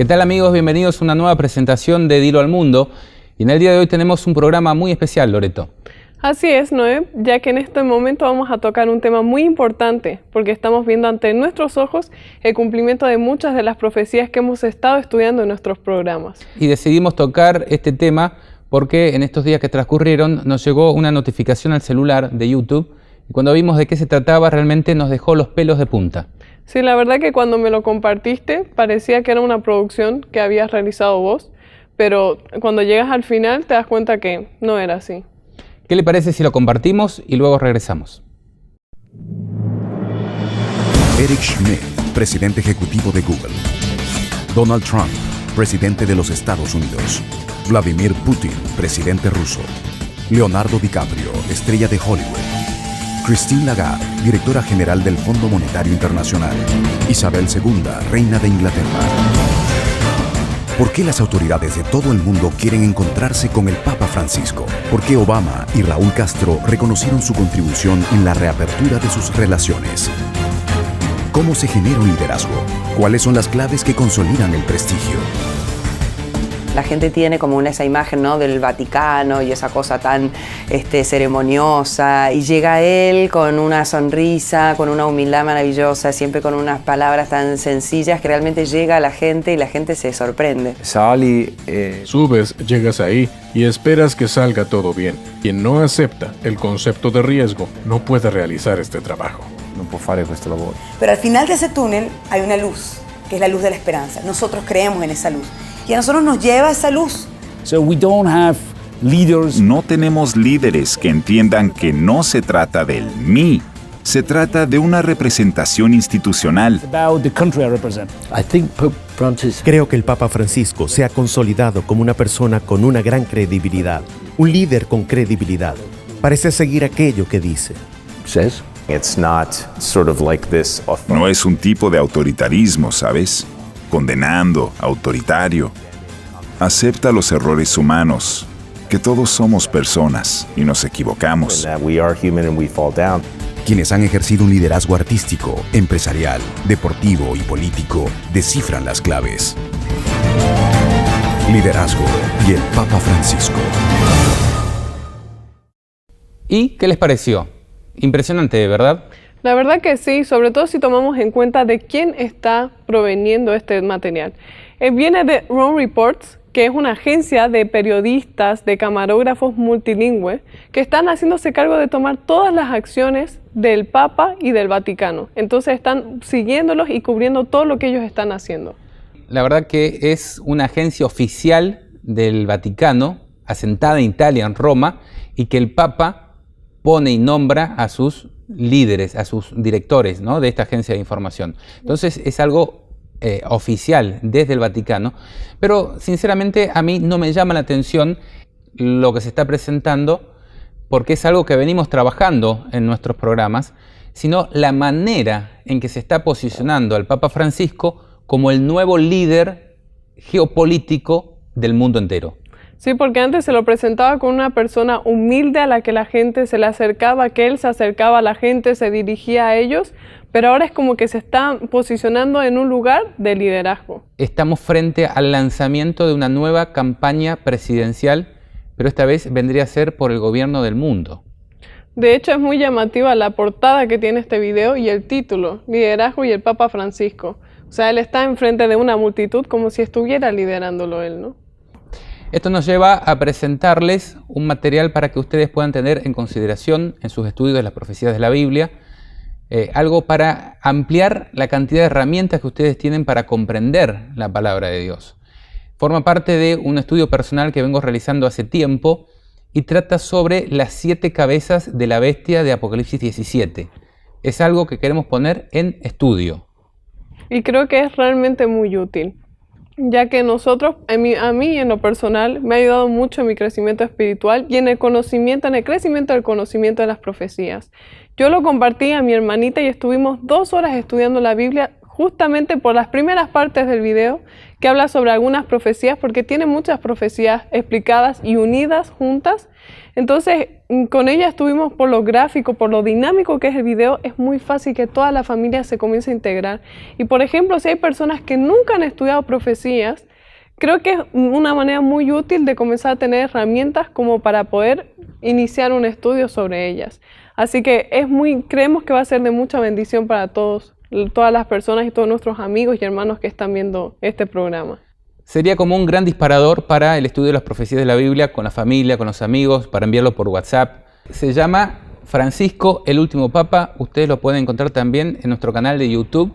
¿Qué tal, amigos? Bienvenidos a una nueva presentación de Dilo al Mundo. Y en el día de hoy tenemos un programa muy especial, Loreto. Así es, Noé, ya que en este momento vamos a tocar un tema muy importante, porque estamos viendo ante nuestros ojos el cumplimiento de muchas de las profecías que hemos estado estudiando en nuestros programas. Y decidimos tocar este tema porque en estos días que transcurrieron nos llegó una notificación al celular de YouTube y cuando vimos de qué se trataba realmente nos dejó los pelos de punta. Sí, la verdad que cuando me lo compartiste parecía que era una producción que habías realizado vos, pero cuando llegas al final te das cuenta que no era así. ¿Qué le parece si lo compartimos y luego regresamos? Eric Schmidt, presidente ejecutivo de Google. Donald Trump, presidente de los Estados Unidos. Vladimir Putin, presidente ruso. Leonardo DiCaprio, estrella de Hollywood. Christine Lagarde, directora general del Fondo Monetario Internacional. Isabel II, reina de Inglaterra. ¿Por qué las autoridades de todo el mundo quieren encontrarse con el Papa Francisco? ¿Por qué Obama y Raúl Castro reconocieron su contribución en la reapertura de sus relaciones? ¿Cómo se genera un liderazgo? ¿Cuáles son las claves que consolidan el prestigio? La gente tiene como esa imagen, ¿no?, del Vaticano y esa cosa tan ceremoniosa, y llega él con una sonrisa, con una humildad maravillosa, siempre con unas palabras tan sencillas que realmente llega a la gente y la gente se sorprende. Subes, llegas ahí y esperas que salga todo bien. Quien no acepta el concepto de riesgo no puede realizar este trabajo. Pero al final de ese túnel hay una luz, que es la luz de la esperanza. Nosotros creemos en esa luz. Y a nosotros nos lleva esa luz. No tenemos líderes que entiendan que no se trata del mí, se trata de una representación institucional. Creo que el Papa Francisco se ha consolidado como una persona con una gran credibilidad, un líder con credibilidad. Parece seguir aquello que dice. No es un tipo de autoritarismo, ¿sabes? Condenando, autoritario. Acepta los errores humanos, que todos somos personas y nos equivocamos. Quienes han ejercido un liderazgo artístico, empresarial, deportivo y político descifran las claves. Liderazgo y el Papa Francisco. ¿Y qué les pareció? Impresionante, ¿verdad? La verdad que sí, sobre todo si tomamos en cuenta de quién está proveniendo este material. Viene de Ron Reports, que es una agencia de periodistas, de camarógrafos multilingües, que están haciéndose cargo de tomar todas las acciones del Papa y del Vaticano. Entonces están siguiéndolos y cubriendo todo lo que ellos están haciendo. La verdad que es una agencia oficial del Vaticano, asentada en Italia, en Roma, y que el Papa pone y nombra a sus líderes, a sus directores, ¿no?, de esta agencia de información. Entonces es algo oficial desde el Vaticano, pero sinceramente a mí no me llama la atención lo que se está presentando porque es algo que venimos trabajando en nuestros programas, sino la manera en que se está posicionando al Papa Francisco como el nuevo líder geopolítico del mundo entero. Sí, porque antes se lo presentaba con una persona humilde a la que la gente se le acercaba, que él se acercaba a la gente, se dirigía a ellos, pero ahora es como que se está posicionando en un lugar de liderazgo. Estamos frente al lanzamiento de una nueva campaña presidencial, pero esta vez vendría a ser por el gobierno del mundo. De hecho, es muy llamativa la portada que tiene este video y el título, Liderazgo y el Papa Francisco. O sea, él está enfrente de una multitud como si estuviera liderándolo él, ¿no? Esto nos lleva a presentarles un material para que ustedes puedan tener en consideración en sus estudios de las profecías de la Biblia, algo para ampliar la cantidad de herramientas que ustedes tienen para comprender la palabra de Dios. Forma parte de un estudio personal que vengo realizando hace tiempo y trata sobre las 7 cabezas de la bestia de Apocalipsis 17. Es algo que queremos poner en estudio. Y creo que es realmente muy útil, ya que nosotros, a mí en lo personal, me ha ayudado mucho en mi crecimiento espiritual y en el crecimiento del conocimiento de las profecías. Yo lo compartí a mi hermanita y estuvimos 2 horas estudiando la Biblia justamente por las primeras partes del video, que habla sobre algunas profecías, porque tiene muchas profecías explicadas y unidas juntas. Entonces, con ella estuvimos por lo gráfico, por lo dinámico que es el video, es muy fácil que toda la familia se comience a integrar. Y por ejemplo, si hay personas que nunca han estudiado profecías, creo que es una manera muy útil de comenzar a tener herramientas como para poder iniciar un estudio sobre ellas. Así que creemos que va a ser de mucha bendición para todas las personas y todos nuestros amigos y hermanos que están viendo este programa. Sería como un gran disparador para el estudio de las profecías de la Biblia con la familia, con los amigos, para enviarlo por WhatsApp. Se llama Francisco, el último Papa. Ustedes lo pueden encontrar también en nuestro canal de YouTube,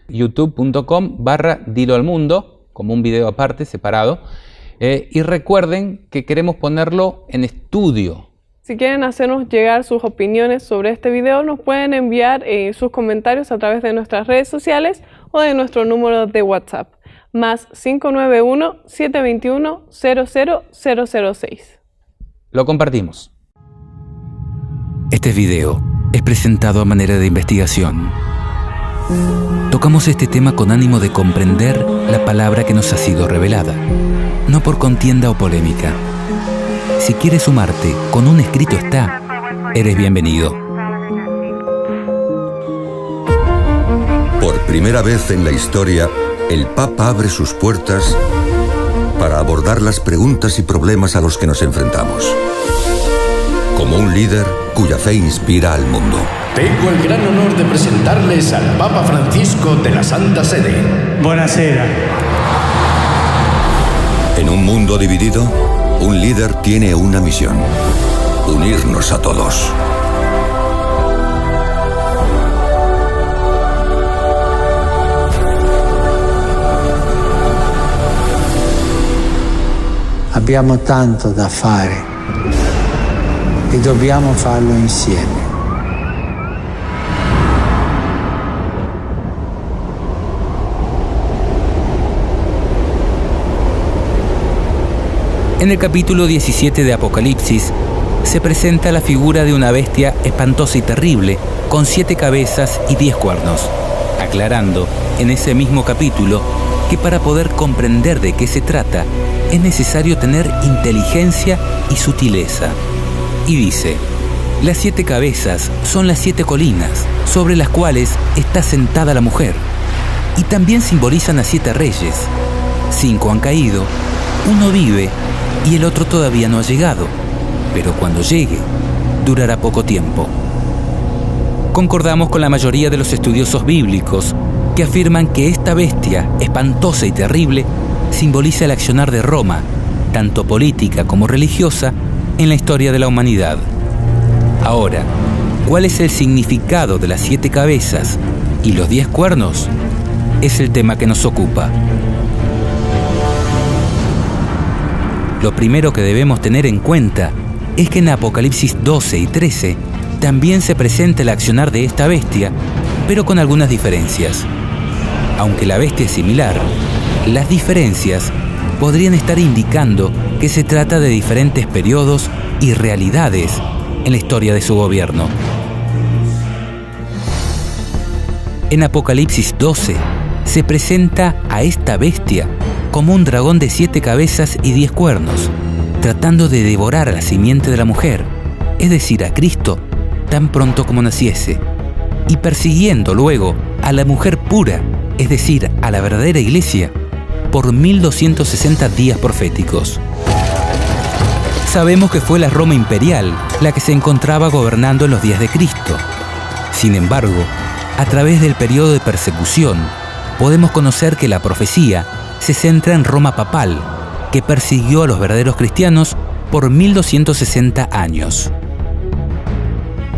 youtube.com/diloalmundo, como un video aparte, separado. Y recuerden que queremos ponerlo en estudio. Si quieren hacernos llegar sus opiniones sobre este video, nos pueden enviar sus comentarios a través de nuestras redes sociales o de nuestro número de WhatsApp, más 591-721-00006. Lo compartimos. Este video es presentado a manera de investigación. Tocamos este tema con ánimo de comprender la palabra que nos ha sido revelada, no por contienda o polémica. Si quieres sumarte, con un escrito está, eres bienvenido. Por primera vez en la historia, el Papa abre sus puertas para abordar las preguntas y problemas a los que nos enfrentamos. Como un líder cuya fe inspira al mundo. Tengo el gran honor de presentarles al Papa Francisco de la Santa Sede. Buonasera. En un mundo dividido, un líder tiene una misión: unirnos a todos. Abbiamo tanto da fare e dobbiamo farlo insieme. En el capítulo 17 de Apocalipsis se presenta la figura de una bestia espantosa y terrible, con 7 cabezas y 10 cuernos, aclarando en ese mismo capítulo que para poder comprender de qué se trata es necesario tener inteligencia y sutileza. Y dice: las 7 cabezas son las 7 colinas sobre las cuales está sentada la mujer, y también simbolizan a 7 reyes. 5 han caído, 1 vive y el otro todavía no ha llegado, pero cuando llegue, durará poco tiempo. Concordamos con la mayoría de los estudiosos bíblicos que afirman que esta bestia espantosa y terrible simboliza el accionar de Roma, tanto política como religiosa, en la historia de la humanidad. Ahora, ¿cuál es el significado de las 7 cabezas y los 10 cuernos? Es el tema que nos ocupa. Lo primero que debemos tener en cuenta es que en Apocalipsis 12 y 13 también se presenta el accionar de esta bestia, pero con algunas diferencias. Aunque la bestia es similar, las diferencias podrían estar indicando que se trata de diferentes periodos y realidades en la historia de su gobierno. En Apocalipsis 12 se presenta a esta bestia como un dragón de 7 cabezas y 10 cuernos, tratando de devorar a la simiente de la mujer, es decir, a Cristo, tan pronto como naciese, y persiguiendo luego a la mujer pura, es decir, a la verdadera iglesia, por 1260 días proféticos. Sabemos que fue la Roma imperial la que se encontraba gobernando en los días de Cristo. Sin embargo, a través del periodo de persecución, podemos conocer que la profecía se centra en Roma papal, que persiguió a los verdaderos cristianos por 1260 años.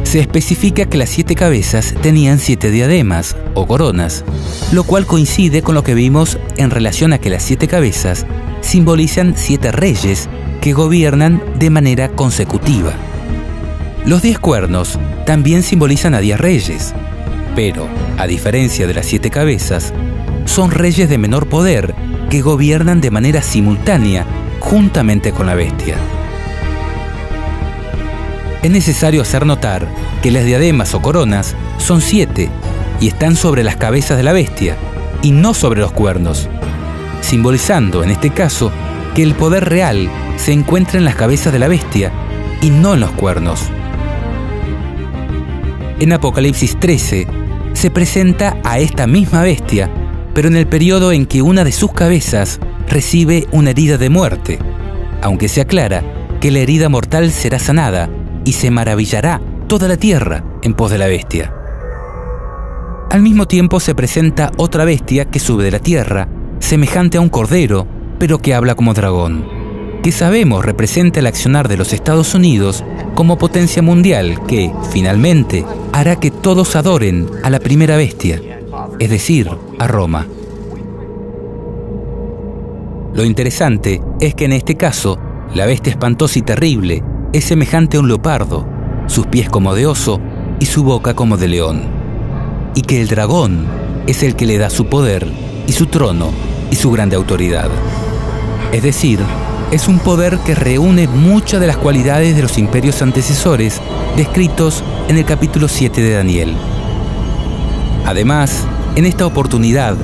Se especifica que las 7 cabezas tenían 7 diademas o coronas, lo cual coincide con lo que vimos en relación a que las 7 cabezas simbolizan 7 reyes que gobiernan de manera consecutiva. Los 10 cuernos también simbolizan a 10 reyes, pero, a diferencia de las 7 cabezas, son reyes de menor poder que gobiernan de manera simultánea juntamente con la bestia. Es necesario hacer notar que las diademas o coronas son 7, y están sobre las cabezas de la bestia, y no sobre los cuernos, simbolizando, en este caso, que el poder real se encuentra en las cabezas de la bestia y no en los cuernos. En Apocalipsis 13 se presenta a esta misma bestia, pero en el periodo en que una de sus cabezas recibe una herida de muerte, aunque se aclara que la herida mortal será sanada y se maravillará toda la tierra en pos de la bestia. Al mismo tiempo se presenta otra bestia que sube de la tierra, semejante a un cordero, pero que habla como dragón, que sabemos representa el accionar de los Estados Unidos como potencia mundial que, finalmente, hará que todos adoren a la primera bestia, es decir, a Roma. Lo interesante es que en este caso, la bestia espantosa y terrible es semejante a un leopardo, sus pies como de oso y su boca como de león, y que el dragón es el que le da su poder y su trono y su grande autoridad. Es decir, es un poder que reúne muchas de las cualidades de los imperios antecesores descritos en el capítulo 7 de Daniel. Además, en esta oportunidad,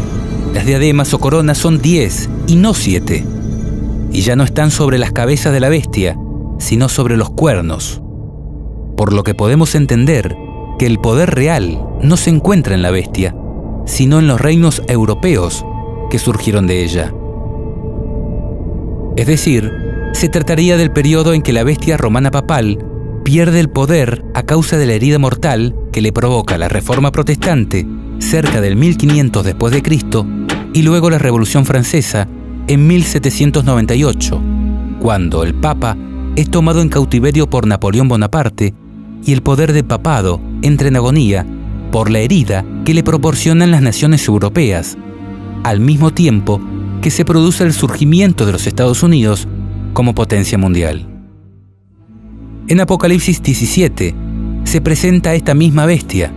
las diademas o coronas son 10 y no 7, y ya no están sobre las cabezas de la bestia, sino sobre los cuernos, por lo que podemos entender que el poder real no se encuentra en la bestia, sino en los reinos europeos que surgieron de ella. Es decir, se trataría del periodo en que la bestia romana papal pierde el poder a causa de la herida mortal que le provoca la Reforma Protestante cerca del 1500 después de Cristo y luego la Revolución Francesa en 1798, cuando el Papa es tomado en cautiverio por Napoleón Bonaparte y el poder del papado entra en agonía por la herida que le proporcionan las naciones europeas, al mismo tiempo que se produce el surgimiento de los Estados Unidos como potencia mundial. En Apocalipsis 17 se presenta a esta misma bestia,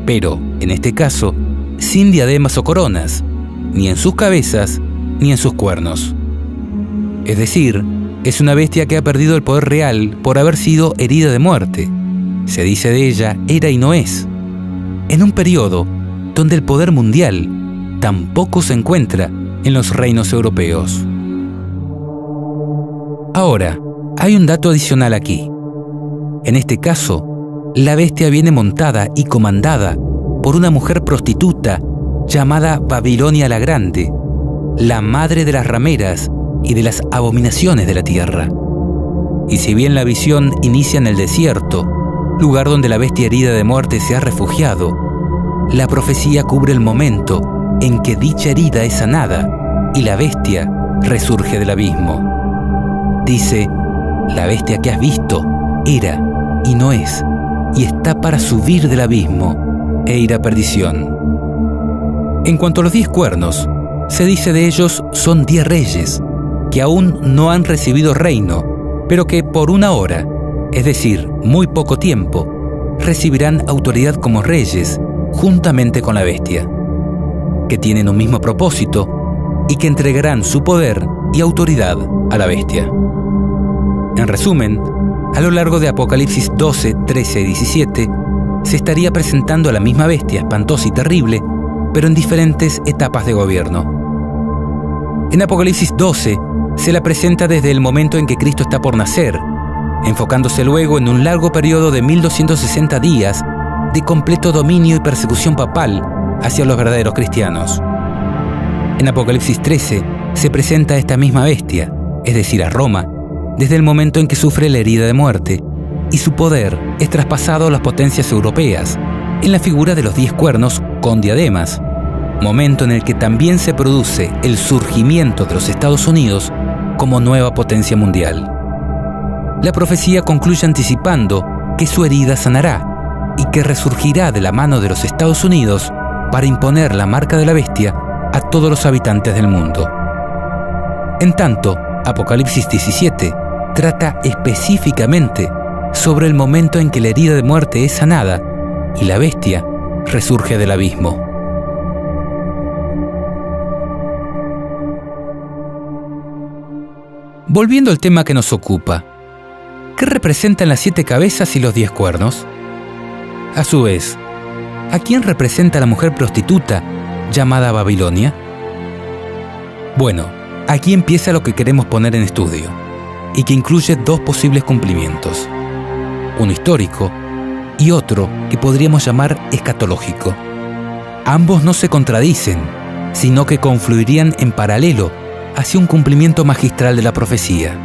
pero, en este caso, sin diademas o coronas, ni en sus cabezas ni en sus cuernos. Es decir, es una bestia que ha perdido el poder real por haber sido herida de muerte. Se dice de ella, era y no es, en un periodo donde el poder mundial tampoco se encuentra en los reinos europeos. Ahora, hay un dato adicional aquí. En este caso, la bestia viene montada y comandada por una mujer prostituta llamada Babilonia la Grande, la madre de las rameras y de las abominaciones de la tierra. Y si bien la visión inicia en el desierto, lugar donde la bestia herida de muerte se ha refugiado, la profecía cubre el momento en que dicha herida es sanada y la bestia resurge del abismo. Dice, la bestia que has visto era y no es, y está para subir del abismo e ir a perdición. En cuanto a los 10 cuernos, se dice de ellos son 10 reyes, que aún no han recibido reino, pero que por una hora, es decir, muy poco tiempo, recibirán autoridad como reyes, juntamente con la bestia, que tienen un mismo propósito y que entregarán su poder y autoridad a la bestia. En resumen, a lo largo de Apocalipsis 12, 13 y 17, se estaría presentando a la misma bestia espantosa y terrible, pero en diferentes etapas de gobierno. En Apocalipsis 12 se la presenta desde el momento en que Cristo está por nacer, enfocándose luego en un largo periodo de 1260 días de completo dominio y persecución papal hacia los verdaderos cristianos. En Apocalipsis 13 se presenta a esta misma bestia, es decir, a Roma, desde el momento en que sufre la herida de muerte, y su poder es traspasado a las potencias europeas, en la figura de los 10 cuernos con diademas, momento en el que también se produce el surgimiento de los Estados Unidos como nueva potencia mundial. La profecía concluye anticipando que su herida sanará y que resurgirá de la mano de los Estados Unidos para imponer la marca de la bestia a todos los habitantes del mundo. En tanto, Apocalipsis 17 trata específicamente sobre el momento en que la herida de muerte es sanada y la bestia resurge del abismo. Volviendo al tema que nos ocupa, ¿qué representan las 7 cabezas y los 10 cuernos? A su vez, ¿A quién representa la mujer prostituta llamada Babilonia? Bueno, aquí empieza lo que queremos poner en estudio, y que incluye dos posibles cumplimientos, uno histórico y otro que podríamos llamar escatológico. Ambos no se contradicen, sino que confluirían en paralelo hacia un cumplimiento magistral de la profecía.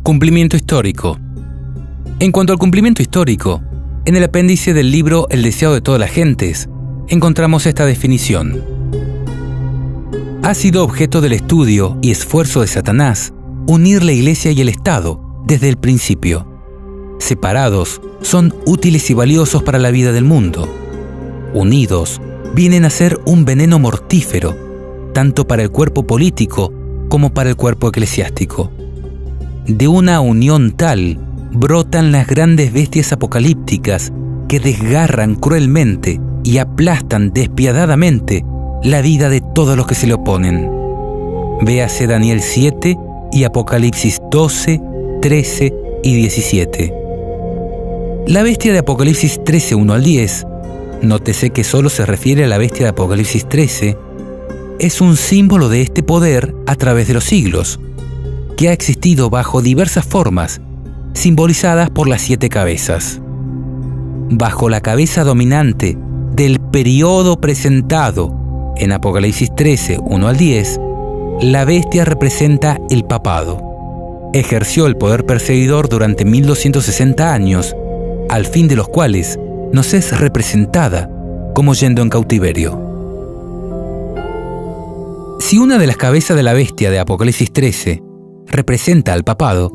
Cumplimiento histórico. En cuanto al cumplimiento histórico, en el apéndice del libro El deseado de todas las gentes, encontramos esta definición. Ha sido objeto del estudio y esfuerzo de Satanás unir la Iglesia y el Estado desde el principio. Separados, son útiles y valiosos para la vida del mundo. Unidos, vienen a ser un veneno mortífero, tanto para el cuerpo político como para el cuerpo eclesiástico. De una unión tal, brotan las grandes bestias apocalípticas que desgarran cruelmente y aplastan despiadadamente la vida de todos los que se le oponen. Véase Daniel 7 y Apocalipsis 12, 13 y 17. La bestia de Apocalipsis 13, 1 al 10, nótese que solo se refiere a la bestia de Apocalipsis 13, es un símbolo de este poder a través de los siglos, que ha existido bajo diversas formas, simbolizadas por las 7 cabezas. Bajo la cabeza dominante del periodo presentado en Apocalipsis 13, 1 al 10, la bestia representa el papado. Ejerció el poder perseguidor durante 1260 años, al fin de los cuales nos es representada como yendo en cautiverio. Si una de las cabezas de la bestia de Apocalipsis 13 representa al papado,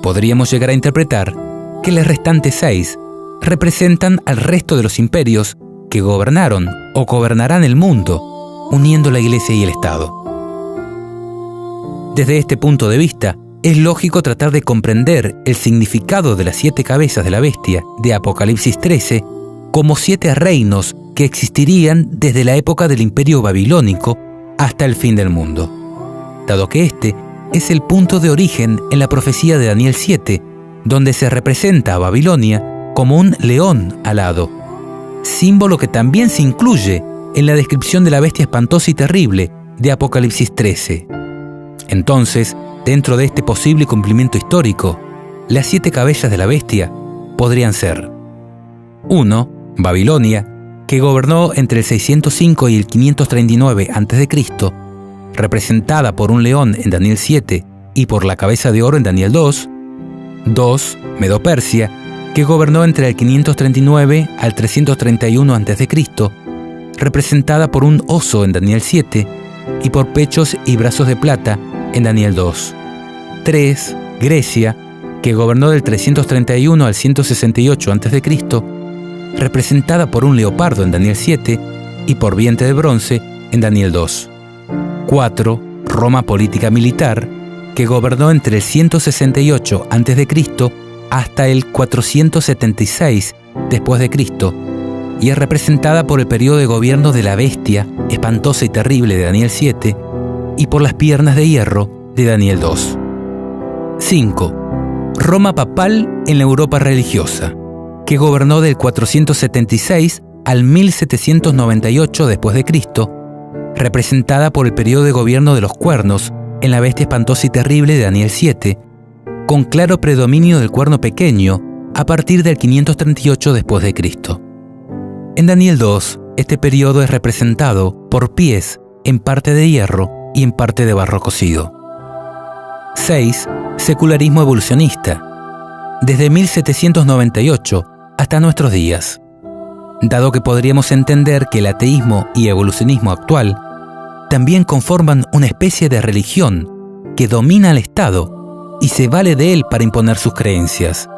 podríamos llegar a interpretar que las restantes 6 representan al resto de los imperios que gobernaron o gobernarán el mundo, uniendo la Iglesia y el Estado. Desde este punto de vista, es lógico tratar de comprender el significado de las 7 cabezas de la bestia de Apocalipsis 13 como 7 reinos que existirían desde la época del Imperio Babilónico hasta el fin del mundo, dado que este es el punto de origen en la profecía de Daniel 7, donde se representa a Babilonia como un león alado, símbolo que también se incluye en la descripción de la bestia espantosa y terrible de Apocalipsis 13. Entonces, dentro de este posible cumplimiento histórico, las 7 cabezas de la bestia podrían ser: 1. Babilonia, que gobernó entre el 605 y el 539 a.C., representada por un león en Daniel 7 y por la cabeza de oro en Daniel 2. 2. Medo-Persia, que gobernó entre el 539 al 331 a.C., representada por un oso en Daniel 7 y por pechos y brazos de plata en Daniel 2. 3. Grecia, que gobernó del 331 al 168 a.C., representada por un leopardo en Daniel 7 y por vientre de bronce en Daniel 2. 4. Roma política militar, que gobernó entre el 168 a.C. hasta el 476 después de Cristo, y es representada por el periodo de gobierno de la bestia espantosa y terrible de Daniel 7 y por las piernas de hierro de Daniel 2. 5. Roma papal en la Europa religiosa, que gobernó del 476 al 1798 después de Cristo, representada por el periodo de gobierno de los cuernos en la bestia espantosa y terrible de Daniel 7, con claro predominio del cuerno pequeño a partir del 538 después de Cristo. En Daniel 2, este periodo es representado por pies en parte de hierro y en parte de barro cocido. 6. Secularismo evolucionista, desde 1798 hasta nuestros días, dado que podríamos entender que el ateísmo y evolucionismo actual también conforman una especie de religión que domina al Estado y se vale de él para imponer sus creencias,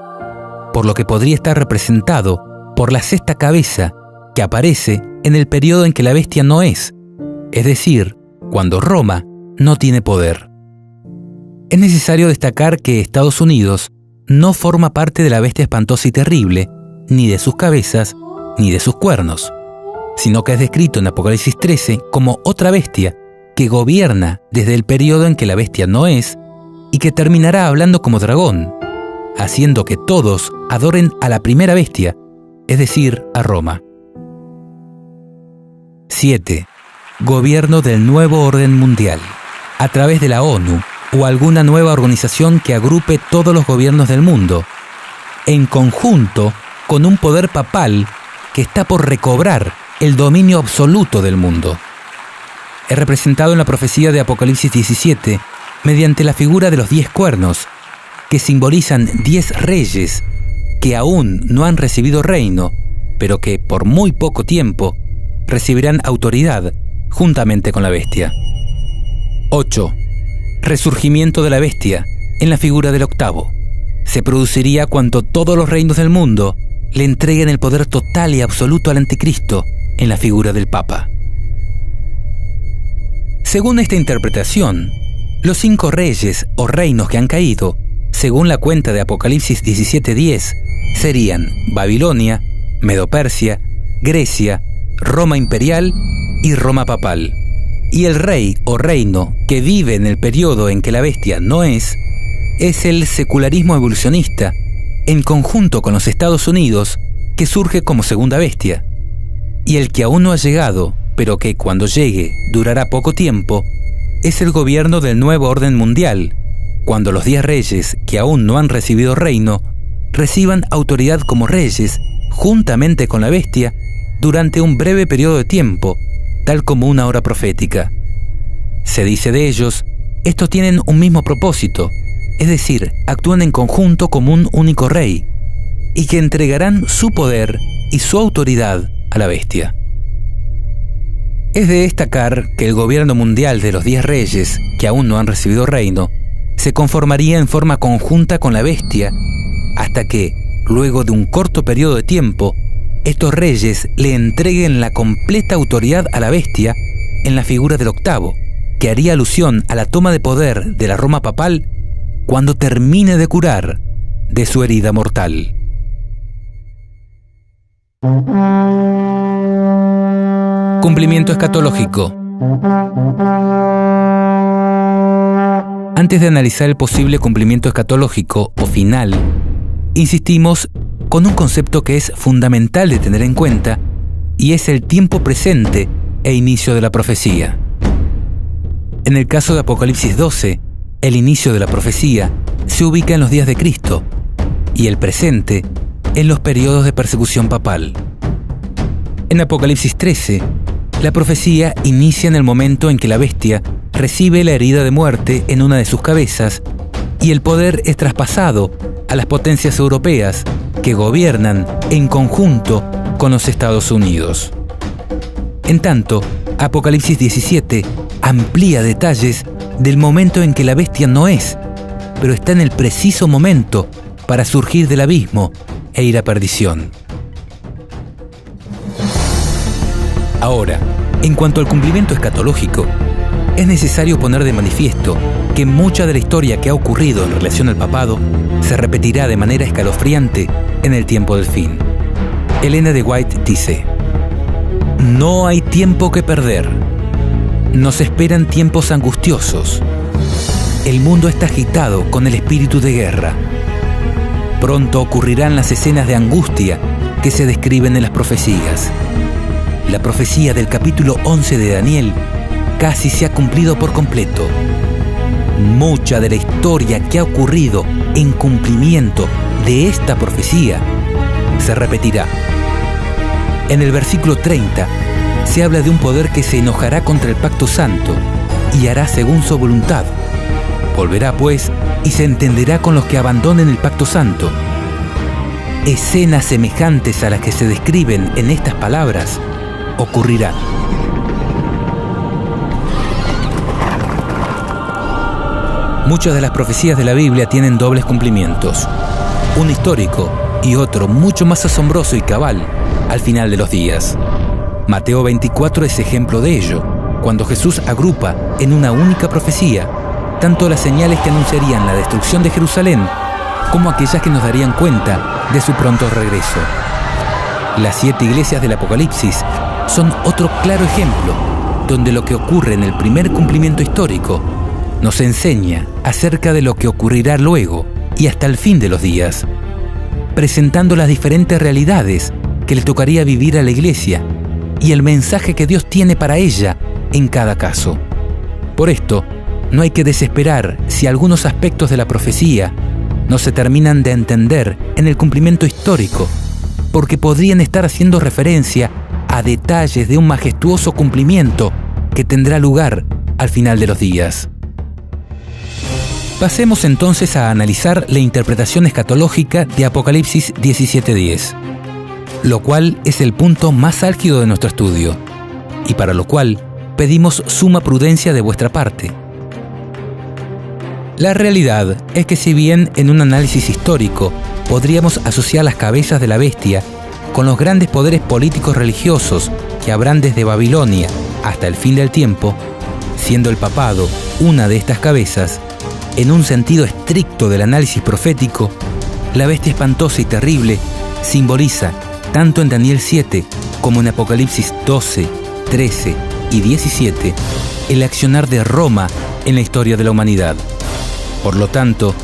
por lo que podría estar representado por la 6ª cabeza que aparece en el periodo en que la bestia no es decir, cuando Roma no tiene poder. Es necesario destacar que Estados Unidos no forma parte de la bestia espantosa y terrible, ni de sus cabezas, ni de sus cuernos, sino que es descrito en Apocalipsis 13 como otra bestia que gobierna desde el periodo en que la bestia no es y que terminará hablando como dragón, haciendo que todos adoren a la primera bestia es decir, a Roma. 7. Gobierno del nuevo orden mundial, a través de la ONU o alguna nueva organización que agrupe todos los gobiernos del mundo, en conjunto con un poder papal que está por recobrar el dominio absoluto del mundo. Es representado en la profecía de Apocalipsis 17 mediante la figura de los 10 cuernos, que simbolizan 10 reyes que aún no han recibido reino, pero que por muy poco tiempo recibirán autoridad juntamente con la bestia. 8. Resurgimiento de la bestia en la figura del octavo. Se produciría cuando todos los reinos del mundo le entreguen el poder total y absoluto al anticristo en la figura del Papa. Según esta interpretación, los 5 reyes o reinos que han caído, según la cuenta de Apocalipsis 17:10, serían Babilonia, Medo-Persia, Grecia, Roma imperial y Roma papal. Y el rey o reino que vive en el periodo en que la bestia no es el secularismo evolucionista, en conjunto con los Estados Unidos, que surge como segunda bestia. Y el que aún no ha llegado, pero que cuando llegue durará poco tiempo, es el gobierno del nuevo orden mundial, cuando los 10 reyes que aún no han recibido reino reciban autoridad como reyes juntamente con la bestia durante un breve periodo de tiempo, tal como una hora profética. Se dice de ellos, estos tienen un mismo propósito, es decir, actúan en conjunto como un único rey, y que entregarán su poder y su autoridad a la bestia. Es de destacar que el gobierno mundial de los 10 reyes, que aún no han recibido reino, se conformaría en forma conjunta con la bestia, hasta que, luego de un corto periodo de tiempo, estos reyes le entreguen la completa autoridad a la bestia en la figura del octavo, que haría alusión a la toma de poder de la Roma papal cuando termine de curar de su herida mortal. Cumplimiento escatológico. Antes de analizar el posible cumplimiento escatológico o final, insistimos con un concepto que es fundamental de tener en cuenta, y es el tiempo presente e inicio de la profecía. En el caso de Apocalipsis 12, el inicio de la profecía se ubica en los días de Cristo y el presente en los periodos de persecución papal. En Apocalipsis 13, la profecía inicia en el momento en que la bestia recibe la herida de muerte en una de sus cabezas y el poder es traspasado a las potencias europeas que gobiernan en conjunto con los Estados Unidos. En tanto, Apocalipsis 17 amplía detalles del momento en que la bestia no es, pero está en el preciso momento para surgir del abismo e ir a perdición. Ahora, en cuanto al cumplimiento escatológico, es necesario poner de manifiesto que mucha de la historia que ha ocurrido en relación al papado se repetirá de manera escalofriante en el tiempo del fin. Elena de White dice: no hay tiempo que perder. Nos esperan tiempos angustiosos. El mundo está agitado con el espíritu de guerra. Pronto ocurrirán las escenas de angustia que se describen en las profecías. La profecía del capítulo 11 de Daniel casi se ha cumplido por completo. Mucha de la historia que ha ocurrido en cumplimiento de esta profecía se repetirá. En el versículo 30 se habla de un poder que se enojará contra el pacto santo y hará según su voluntad. Volverá pues y se entenderá con los que abandonen el pacto santo. Escenas semejantes a las que se describen en estas palabras ocurrirán. Muchas de las profecías de la Biblia tienen dobles cumplimientos, uno histórico y otro mucho más asombroso y cabal al final de los días. Mateo 24 es ejemplo de ello, cuando Jesús agrupa en una única profecía tanto las señales que anunciarían la destrucción de Jerusalén como aquellas que nos darían cuenta de su pronto regreso. Las 7 iglesias del Apocalipsis son otro claro ejemplo, donde lo que ocurre en el primer cumplimiento histórico nos enseña acerca de lo que ocurrirá luego y hasta el fin de los días, presentando las diferentes realidades que le tocaría vivir a la iglesia y el mensaje que Dios tiene para ella en cada caso. Por esto, no hay que desesperar si algunos aspectos de la profecía no se terminan de entender en el cumplimiento histórico, porque podrían estar haciendo referencia a detalles de un majestuoso cumplimiento que tendrá lugar al final de los días. Pasemos entonces a analizar la interpretación escatológica de Apocalipsis 17:10, lo cual es el punto más álgido de nuestro estudio, y para lo cual pedimos suma prudencia de vuestra parte. La realidad es que si bien en un análisis histórico podríamos asociar las cabezas de la bestia con los grandes poderes políticos religiosos que habrán desde Babilonia hasta el fin del tiempo, siendo el papado una de estas cabezas, en un sentido estricto del análisis profético, la bestia espantosa y terrible simboliza, tanto en Daniel 7 como en Apocalipsis 12, 13 y 17, el accionar de Roma en la historia de la humanidad. Por lo tanto,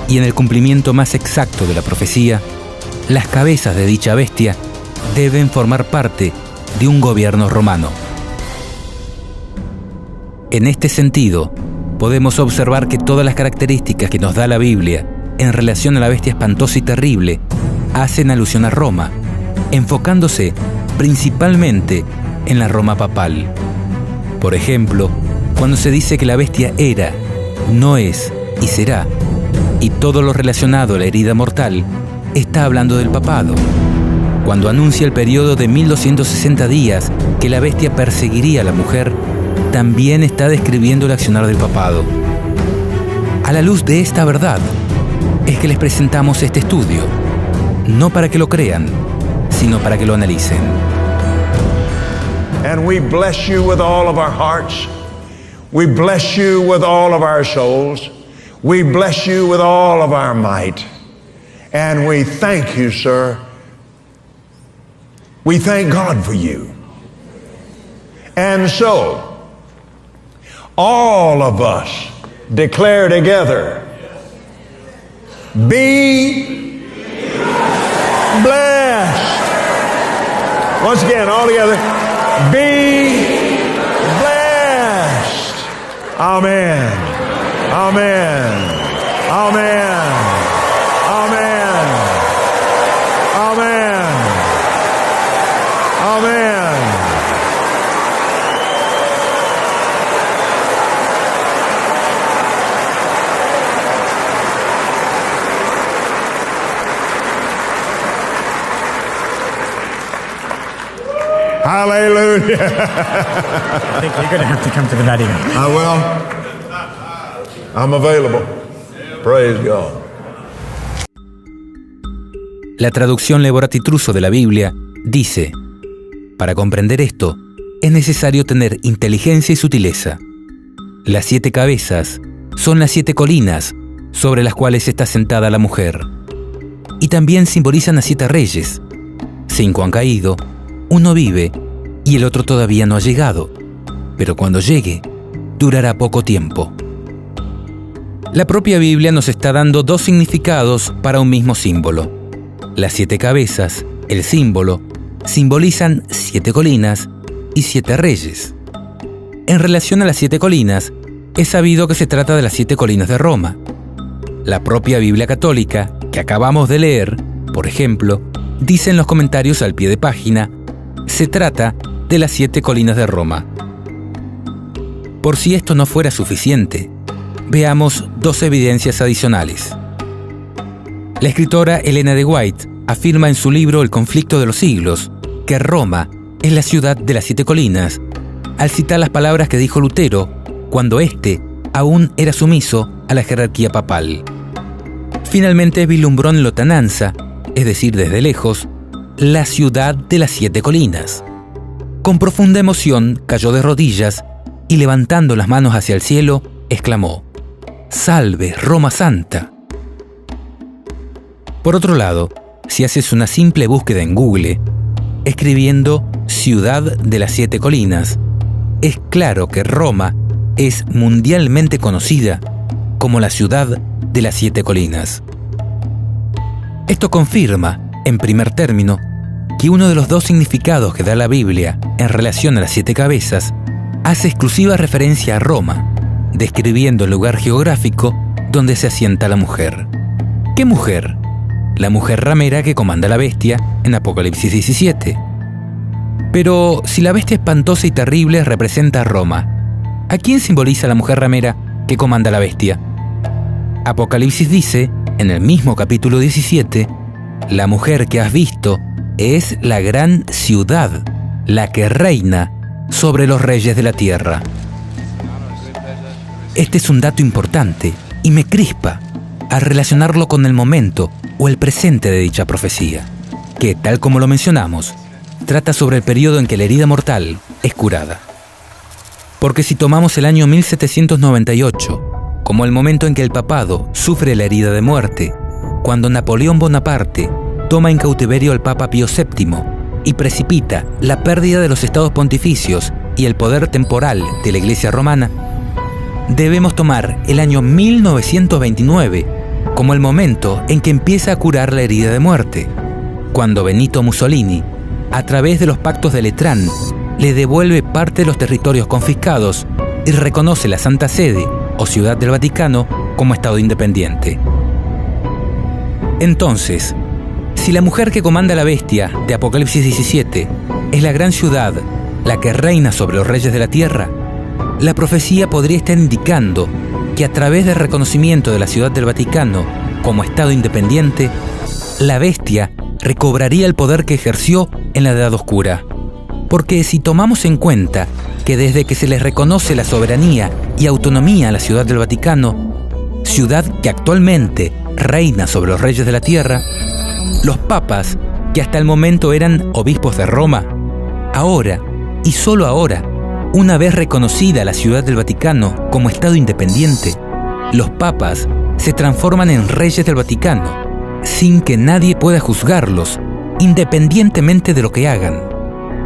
y en el cumplimiento más exacto de la profecía, las cabezas de dicha bestia deben formar parte de un gobierno romano. En este sentido, podemos observar que todas las características que nos da la Biblia en relación a la bestia espantosa y terrible hacen alusión a Roma, enfocándose principalmente en la Roma papal. Por ejemplo, cuando se dice que la bestia era, no es y será, y todo lo relacionado a la herida mortal, está hablando del papado. Cuando anuncia el periodo de 1260 días que la bestia perseguiría a la mujer, también está describiendo el accionar del papado. A la luz de esta verdad, es que les presentamos este estudio, no para que lo crean, sino para que lo analicen. And we bless you with all of our hearts. We bless you with all of our souls. We bless you with all of our might. And we thank you, sir. We thank God for you. And so, all of us declare together, be blessed. Once again, all together, be blessed. Amen. Amen. Amen. Amen. Amen. Amen. Hallelujah. I think you're going to have to come to the Vatican. I will. I'm available. Praise God. La traducción Leborati Truso de la Biblia dice: para comprender esto, es necesario tener inteligencia y sutileza. Las 7 cabezas son las 7 colinas sobre las cuales está sentada la mujer. Y también simbolizan a 7 reyes. 5 han caído, 1 vive y el otro todavía no ha llegado. Pero cuando llegue, durará poco tiempo. La propia Biblia nos está dando 2 significados para un mismo símbolo. Las 7 cabezas, el símbolo, simbolizan 7 colinas y 7 reyes. En relación a las 7 colinas, es sabido que se trata de las 7 colinas de Roma. La propia Biblia católica, que acabamos de leer, por ejemplo, dice en los comentarios al pie de página, se trata de las 7 colinas de Roma. Por si esto no fuera suficiente, veamos 2 evidencias adicionales. La escritora Elena de White afirma en su libro El conflicto de los siglos que Roma es la ciudad de las 7 colinas, al citar las palabras que dijo Lutero cuando éste aún era sumiso a la jerarquía papal. Finalmente vislumbró en lontananza, es decir, desde lejos, la ciudad de las 7 colinas. Con profunda emoción cayó de rodillas y levantando las manos hacia el cielo, exclamó: ¡Salve, Roma Santa! Por otro lado, si haces una simple búsqueda en Google, escribiendo Ciudad de las 7 colinas, es claro que Roma es mundialmente conocida como la ciudad de las 7 colinas. Esto confirma, en primer término, que uno de los dos significados que da la Biblia en relación a las 7 cabezas hace exclusiva referencia a Roma, describiendo el lugar geográfico donde se asienta la mujer. ¿Qué mujer? La mujer ramera que comanda la bestia en Apocalipsis 17. Pero si la bestia espantosa y terrible representa a Roma, ¿a quién simboliza la mujer ramera que comanda la bestia? Apocalipsis dice, en el mismo capítulo 17, la mujer que has visto es la gran ciudad, la que reina sobre los reyes de la tierra. Este es un dato importante y me crispa al relacionarlo con el momento o el presente de dicha profecía, que, tal como lo mencionamos, trata sobre el periodo en que la herida mortal es curada. Porque si tomamos el año 1798 como el momento en que el papado sufre la herida de muerte, cuando Napoleón Bonaparte toma en cautiverio al Papa Pío VII y precipita la pérdida de los estados pontificios y el poder temporal de la Iglesia romana, debemos tomar el año 1929 como el momento en que empieza a curar la herida de muerte, cuando Benito Mussolini, a través de los pactos de Letrán, le devuelve parte de los territorios confiscados y reconoce la Santa Sede o Ciudad del Vaticano como Estado independiente. Entonces, si la mujer que comanda la bestia de Apocalipsis 17 es la gran ciudad, la que reina sobre los reyes de la tierra, la profecía podría estar indicando que a través del reconocimiento de la Ciudad del Vaticano como Estado independiente, la bestia recobraría el poder que ejerció en la Edad Oscura. Porque si tomamos en cuenta que desde que se les reconoce la soberanía y autonomía a la Ciudad del Vaticano, ciudad que actualmente reina sobre los reyes de la tierra, los papas, que hasta el momento eran obispos de Roma, ahora, y solo ahora, una vez reconocida la Ciudad del Vaticano como Estado independiente, los papas se transforman en reyes del Vaticano, sin que nadie pueda juzgarlos, independientemente de lo que hagan.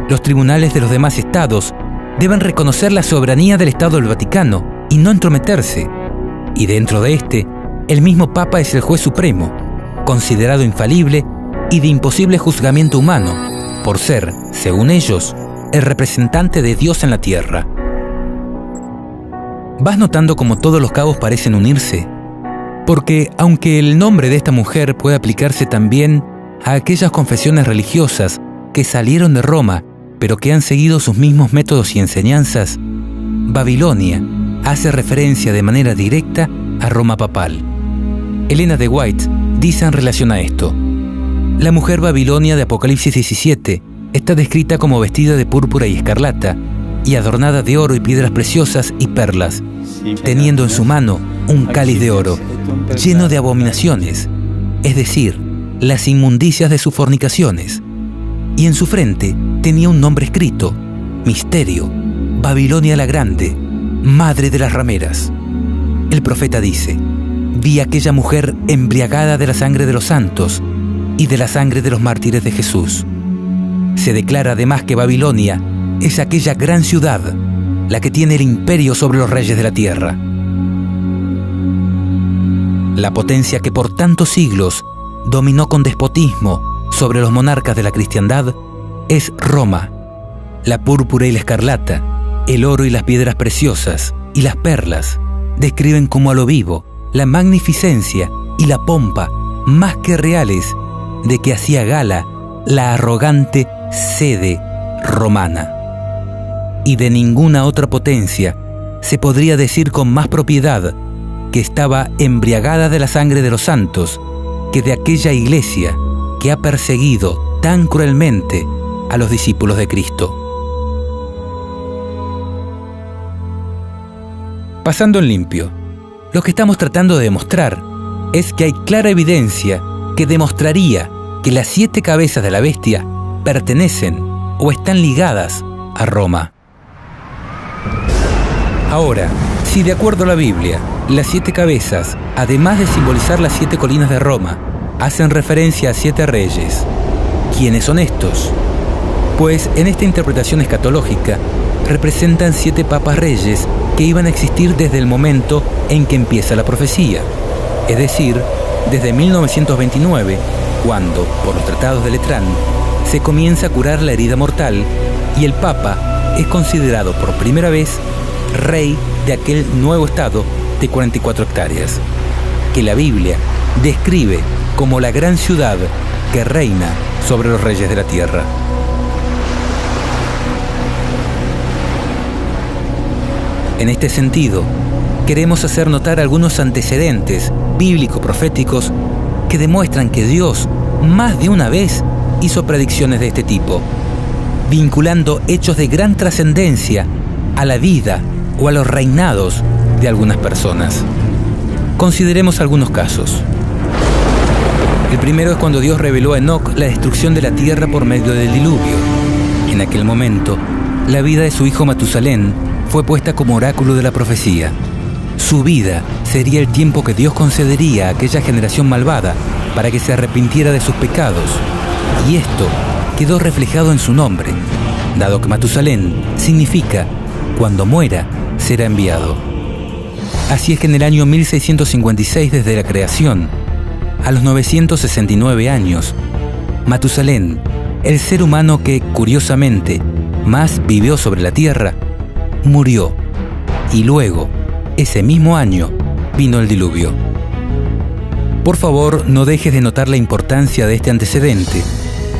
Los tribunales de los demás estados deben reconocer la soberanía del Estado del Vaticano y no entrometerse. Y dentro de este, el mismo Papa es el juez supremo, considerado infalible y de imposible juzgamiento humano, por ser, según ellos, el representante de Dios en la tierra. ¿Vas notando cómo todos los cabos parecen unirse? Porque aunque el nombre de esta mujer puede aplicarse también a aquellas confesiones religiosas que salieron de Roma, pero que han seguido sus mismos métodos y enseñanzas, Babilonia hace referencia de manera directa a Roma papal. Elena de White dice en relación a esto: la mujer Babilonia de Apocalipsis 17 está descrita como vestida de púrpura y escarlata y adornada de oro y piedras preciosas y perlas, teniendo en su mano un cáliz de oro, lleno de abominaciones, es decir, las inmundicias de sus fornicaciones. Y en su frente tenía un nombre escrito: Misterio, Babilonia la Grande, Madre de las Rameras. El profeta dice: vi a aquella mujer embriagada de la sangre de los santos y de la sangre de los mártires de Jesús. Se declara además que Babilonia es aquella gran ciudad, la que tiene el imperio sobre los reyes de la tierra. La potencia que por tantos siglos dominó con despotismo sobre los monarcas de la cristiandad es Roma. La púrpura y la escarlata, el oro y las piedras preciosas y las perlas describen como a lo vivo la magnificencia y la pompa más que reales de que hacía gala la arrogante sede romana. Y de ninguna otra potencia se podría decir con más propiedad que estaba embriagada de la sangre de los santos que de aquella iglesia que ha perseguido tan cruelmente a los discípulos de Cristo. Pasando en limpio, lo que estamos tratando de demostrar es que hay clara evidencia que demostraría que las 7 cabezas de la bestia pertenecen o están ligadas a Roma. Ahora, si de acuerdo a la Biblia, las 7 cabezas, además de simbolizar las 7 colinas de Roma, hacen referencia a 7 reyes, ¿quiénes son estos? Pues en esta interpretación escatológica representan 7 papas reyes que iban a existir desde el momento en que empieza la profecía, es decir, desde 1929, cuando, por los tratados de Letrán, se comienza a curar la herida mortal y el Papa es considerado por primera vez rey de aquel nuevo estado de 44 hectáreas, que la Biblia describe como la gran ciudad que reina sobre los reyes de la tierra. En este sentido, queremos hacer notar algunos antecedentes bíblico-proféticos que demuestran que Dios más de una vez hizo predicciones de este tipo, vinculando hechos de gran trascendencia a la vida o a los reinados de algunas personas. Consideremos algunos casos. El primero es cuando Dios reveló a Enoc la destrucción de la tierra por medio del diluvio. En aquel momento, la vida de su hijo Matusalén fue puesta como oráculo de la profecía. Su vida sería el tiempo que Dios concedería a aquella generación malvada para que se arrepintiera de sus pecados. Y esto quedó reflejado en su nombre, dado que Matusalén significa cuando muera será enviado. Así es que en el año 1656 desde la creación, a los 969 años, Matusalén, el ser humano que, curiosamente, más vivió sobre la tierra, murió. Y luego, ese mismo año, vino el diluvio. Por favor, no dejes de notar la importancia de este antecedente,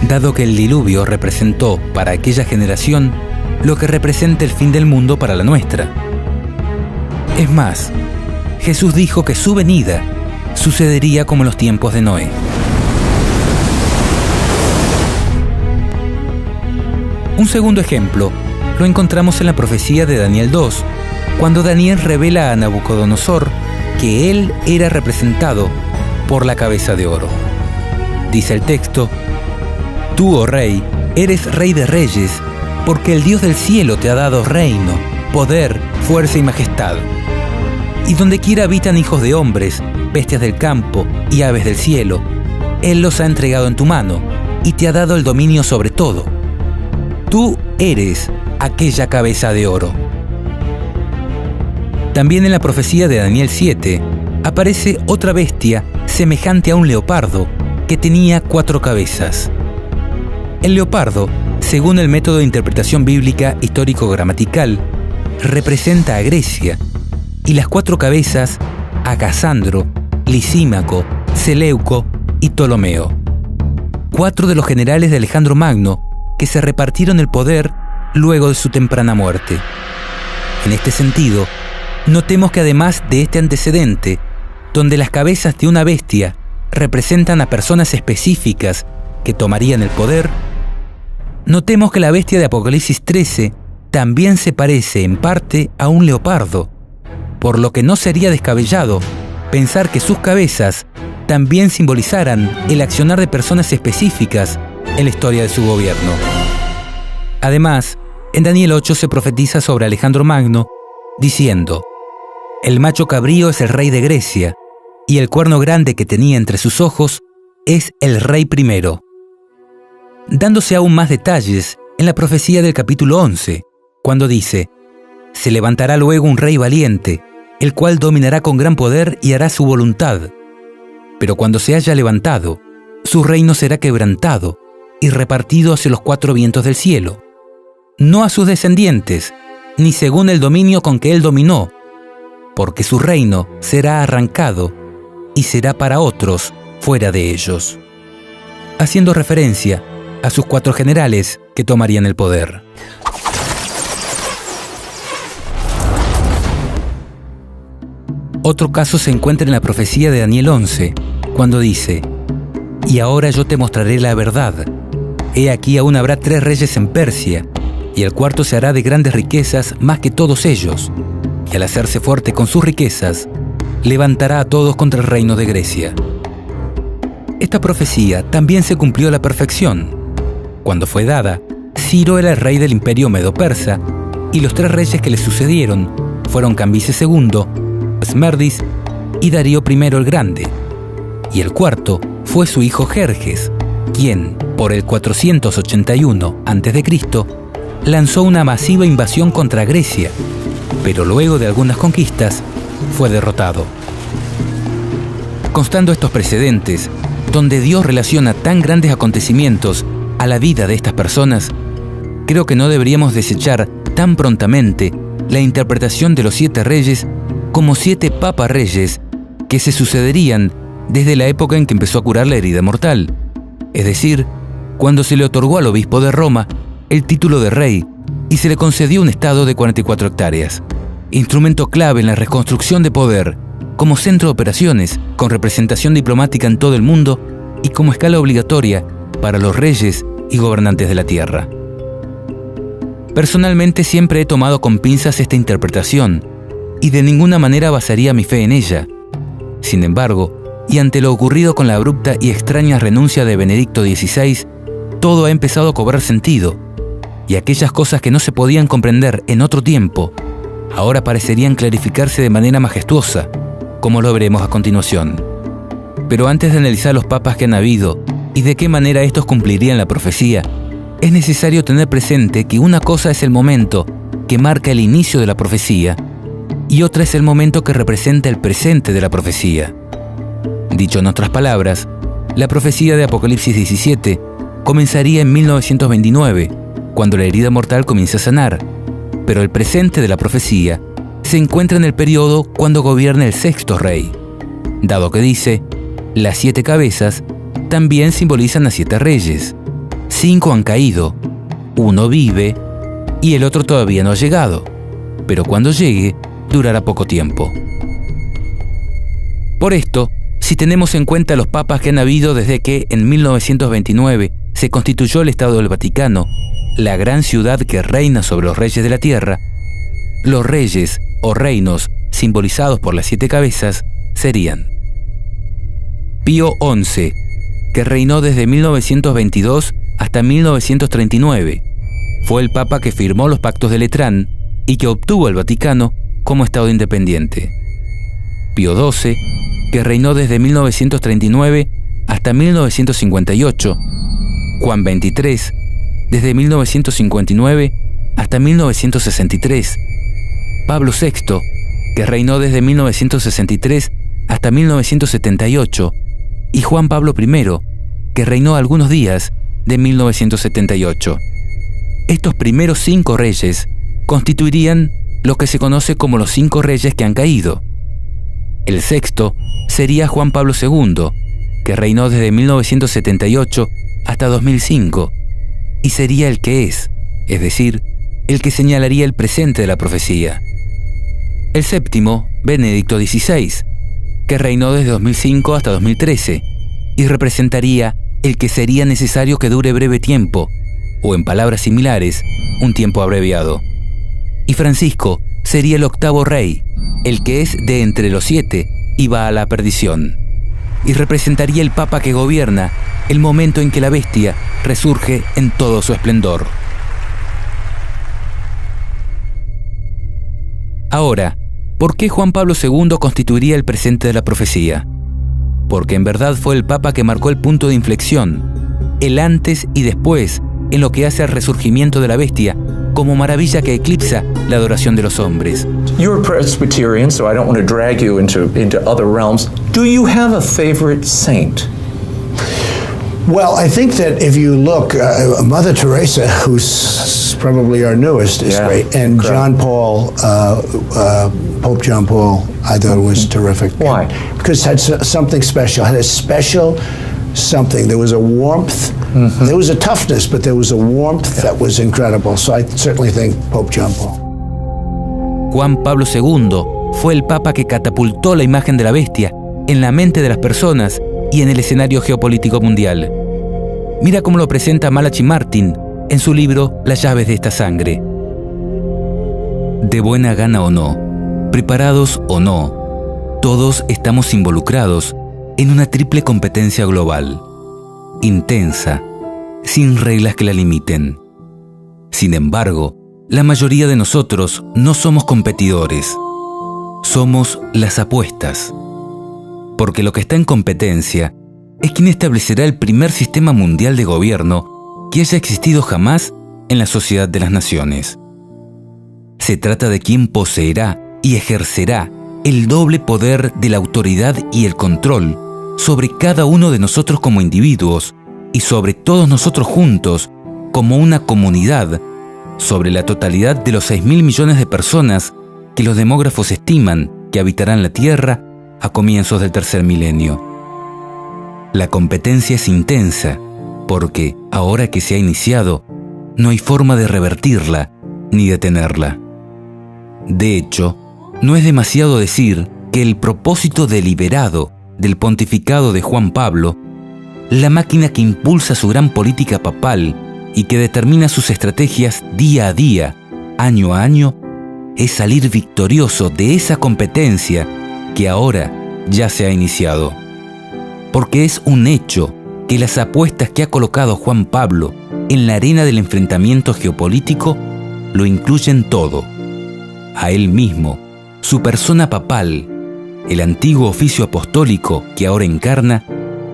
dado que el diluvio representó para aquella generación lo que representa el fin del mundo para la nuestra. Es más, Jesús dijo que su venida sucedería como en los tiempos de Noé. Un segundo ejemplo lo encontramos en la profecía de Daniel 2, cuando Daniel revela a Nabucodonosor que él era representado por la cabeza de oro. Dice el texto: Tú, oh rey, eres rey de reyes, porque el Dios del cielo te ha dado reino, poder, fuerza y majestad. Y donde quiera habitan hijos de hombres, bestias del campo y aves del cielo, Él los ha entregado en tu mano y te ha dado el dominio sobre todo. Tú eres aquella cabeza de oro. También en la profecía de Daniel 7 aparece otra bestia semejante a un leopardo que tenía 4 cabezas. El leopardo, según el método de interpretación bíblica histórico-gramatical, representa a Grecia y las 4 cabezas a Casandro, Lisímaco, Seleuco y Ptolomeo, 4 de los generales de Alejandro Magno que se repartieron el poder luego de su temprana muerte. En este sentido, notemos que además de este antecedente, donde las cabezas de una bestia representan a personas específicas que tomarían el poder, notemos que la bestia de Apocalipsis 13 también se parece en parte a un leopardo, por lo que no sería descabellado pensar que sus cabezas también simbolizaran el accionar de personas específicas en la historia de su gobierno. Además, en Daniel 8 se profetiza sobre Alejandro Magno, diciendo: El macho cabrío es el rey de Grecia, y el cuerno grande que tenía entre sus ojos es el rey primero. Dándose aún más detalles en la profecía del capítulo 11, cuando dice: Se levantará luego un rey valiente, el cual dominará con gran poder y hará su voluntad. Pero cuando se haya levantado, su reino será quebrantado y repartido hacia los 4 vientos del cielo, no a sus descendientes, ni según el dominio con que él dominó, porque su reino será arrancado y será para otros fuera de ellos, haciendo referencia a sus 4 generales que tomarían el poder. Otro caso se encuentra en la profecía de Daniel 11, cuando dice: Y ahora yo te mostraré la verdad. He aquí aún habrá 3 reyes en Persia, y el cuarto se hará de grandes riquezas más que todos ellos, y al hacerse fuerte con sus riquezas, levantará a todos contra el reino de Grecia. Esta profecía también se cumplió a la perfección. Cuando fue dada, Ciro era el rey del imperio medo-persa, y los 3 reyes que le sucedieron fueron Cambises II, Esmerdis y Darío I el Grande, y el cuarto fue su hijo Jerjes, quien, por el 481 a.C., lanzó una masiva invasión contra Grecia, pero luego de algunas conquistas fue derrotado. Constando estos precedentes, donde Dios relaciona tan grandes acontecimientos a la vida de estas personas, creo que no deberíamos desechar tan prontamente la interpretación de los 7 reyes como 7 papas reyes que se sucederían desde la época en que empezó a curar la herida mortal, es decir, cuando se le otorgó al obispo de Roma el título de rey y se le concedió un estado de 44 hectáreas, instrumento clave en la reconstrucción de poder, como centro de operaciones, con representación diplomática en todo el mundo y como escala obligatoria para los reyes y gobernantes de la tierra. Personalmente siempre he tomado con pinzas esta interpretación y de ninguna manera basaría mi fe en ella. Sin embargo, y ante lo ocurrido con la abrupta y extraña renuncia de Benedicto XVI, todo ha empezado a cobrar sentido, y aquellas cosas que no se podían comprender en otro tiempo, ahora parecerían clarificarse de manera majestuosa, como lo veremos a continuación. Pero antes de analizar los papas que han habido y de qué manera estos cumplirían la profecía, es necesario tener presente que una cosa es el momento que marca el inicio de la profecía y otra es el momento que representa el presente de la profecía. Dicho en otras palabras, la profecía de Apocalipsis 17 comenzaría en 1929, cuando la herida mortal comienza a sanar, pero el presente de la profecía se encuentra en el periodo cuando gobierna el 6º rey, dado que dice, las 7 cabezas también simbolizan a 7 reyes. 5 han caído, 1 vive y el otro todavía no ha llegado, pero cuando llegue, durará poco tiempo. Por esto, si tenemos en cuenta los papas que han habido desde que en 1929 se constituyó el Estado del Vaticano, la gran ciudad que reina sobre los reyes de la tierra, los reyes o reinos simbolizados por las 7 cabezas serían Pío XI, que reinó desde 1922 hasta 1939. Fue el papa que firmó los pactos de Letrán y que obtuvo el Vaticano como Estado independiente. Pío XII, que reinó desde 1939 hasta 1958. Juan XXIII, desde 1959 hasta 1963. Pablo VI, que reinó desde 1963 hasta 1978. Y Juan Pablo I, que reinó algunos días de 1978. Estos primeros 5 reyes constituirían lo que se conoce como los 5 reyes que han caído. El 6º sería Juan Pablo II, que reinó desde 1978 hasta 2005, y sería el que es decir, el que señalaría el presente de la profecía. El 7º, Benedicto XVI, que reinó desde 2005 hasta 2013, y representaría el que sería necesario que dure breve tiempo, o en palabras similares, un tiempo abreviado. Y Francisco sería el 8º rey, el que es de entre los 7 y va a la perdición, y representaría el papa que gobierna el momento en que la bestia resurge en todo su esplendor. Ahora, ¿por qué Juan Pablo II constituiría el presente de la profecía? Porque en verdad fue el papa que marcó el punto de inflexión, el antes y después en lo que hace al resurgimiento de la bestia como maravilla que eclipsa la adoración de los hombres. You're a Presbyterian, so I don't want to drag you into other realms. Do you have a favorite saint? Well, I think that if you look, Mother Teresa, who's probably our newest, is great, and correct. John Paul, Pope John Paul, I thought was terrific. Why? Because it had something special. It had a special something. There was a warmth. Mm-hmm. There was a toughness, but there was a warmth that was incredible. So I certainly think Pope John Paul. Juan Pablo II fue el papa que catapultó la imagen de la bestia en la mente de las personas y en el escenario geopolítico mundial. Mira cómo lo presenta Malachi Martin en su libro Las llaves de esta sangre. De buena gana o no, preparados o no, todos estamos involucrados en una triple competencia global, intensa, sin reglas que la limiten. Sin embargo, la mayoría de nosotros no somos competidores, somos las apuestas. Porque lo que está en competencia es quién establecerá el primer sistema mundial de gobierno que haya existido jamás en la sociedad de las naciones. Se trata de quién poseerá y ejercerá el doble poder de la autoridad y el control sobre cada uno de nosotros como individuos y sobre todos nosotros juntos, como una comunidad, sobre la totalidad de los 6.000 millones de personas que los demógrafos estiman que habitarán la Tierra a comienzos del tercer milenio. La competencia es intensa, porque, ahora que se ha iniciado, no hay forma de revertirla ni detenerla. De hecho, no es demasiado decir que el propósito deliberado del pontificado de Juan Pablo, la máquina que impulsa su gran política papal y que determina sus estrategias día a día, año a año, es salir victorioso de esa competencia que ahora ya se ha iniciado. Porque es un hecho que las apuestas que ha colocado Juan Pablo en la arena del enfrentamiento geopolítico lo incluyen todo. A él mismo, su persona papal, el antiguo oficio apostólico que ahora encarna,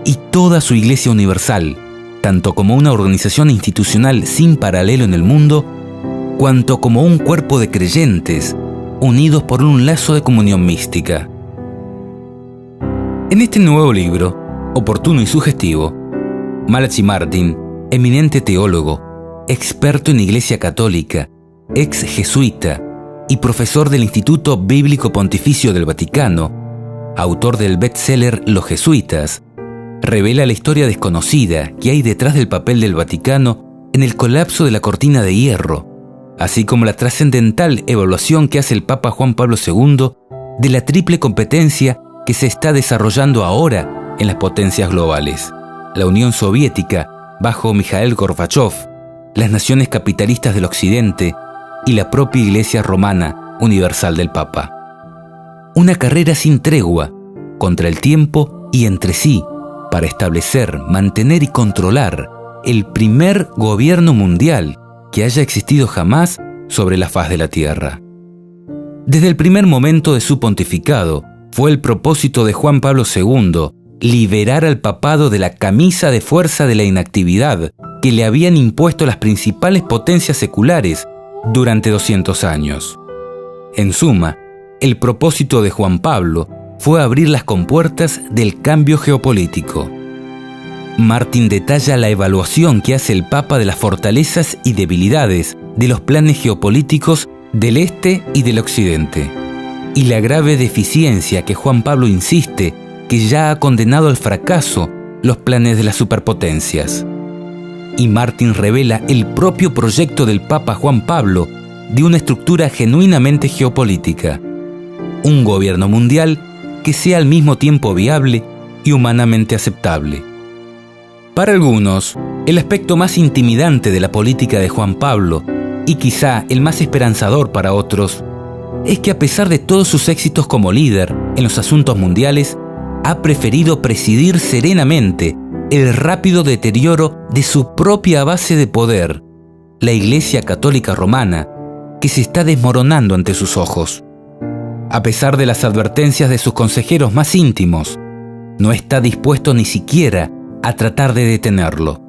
y toda su Iglesia Universal, tanto como una organización institucional sin paralelo en el mundo, cuanto como un cuerpo de creyentes unidos por un lazo de comunión mística. En este nuevo libro, oportuno y sugestivo, Malachi Martin, eminente teólogo, experto en Iglesia Católica, ex jesuita y profesor del Instituto Bíblico Pontificio del Vaticano, autor del bestseller Los Jesuitas, revela la historia desconocida que hay detrás del papel del Vaticano en el colapso de la cortina de hierro, así como la trascendental evaluación que hace el Papa Juan Pablo II de la triple competencia que se está desarrollando ahora en las potencias globales: la Unión Soviética, bajo Mikhail Gorbachev, las naciones capitalistas del Occidente y la propia Iglesia Romana Universal del Papa. Una carrera sin tregua, contra el tiempo y entre sí, para establecer, mantener y controlar el primer gobierno mundial que haya existido jamás sobre la faz de la Tierra. Desde el primer momento de su pontificado, fue el propósito de Juan Pablo II liberar al papado de la camisa de fuerza de la inactividad que le habían impuesto las principales potencias seculares durante 200 años. En suma, el propósito de Juan Pablo fue abrir las compuertas del cambio geopolítico. Martin detalla la evaluación que hace el Papa de las fortalezas y debilidades de los planes geopolíticos del Este y del Occidente, y la grave deficiencia que Juan Pablo insiste que ya ha condenado al fracaso los planes de las superpotencias. Y Martin revela el propio proyecto del Papa Juan Pablo de una estructura genuinamente geopolítica, un gobierno mundial que sea al mismo tiempo viable y humanamente aceptable. Para algunos, el aspecto más intimidante de la política de Juan Pablo, y quizá el más esperanzador para otros, es que a pesar de todos sus éxitos como líder en los asuntos mundiales, ha preferido presidir serenamente el rápido deterioro de su propia base de poder, la Iglesia Católica Romana, que se está desmoronando ante sus ojos. A pesar de las advertencias de sus consejeros más íntimos, no está dispuesto ni siquiera a tratar de detenerlo.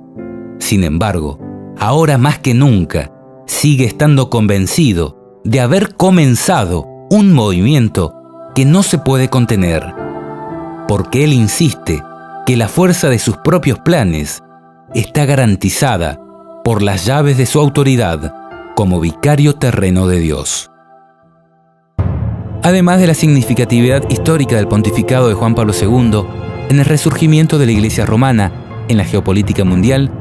Sin embargo, ahora más que nunca, sigue estando convencido de haber comenzado un movimiento que no se puede contener, porque él insiste que la fuerza de sus propios planes está garantizada por las llaves de su autoridad como vicario terreno de Dios. Además de la significatividad histórica del pontificado de Juan Pablo II en el resurgimiento de la Iglesia romana en la geopolítica mundial,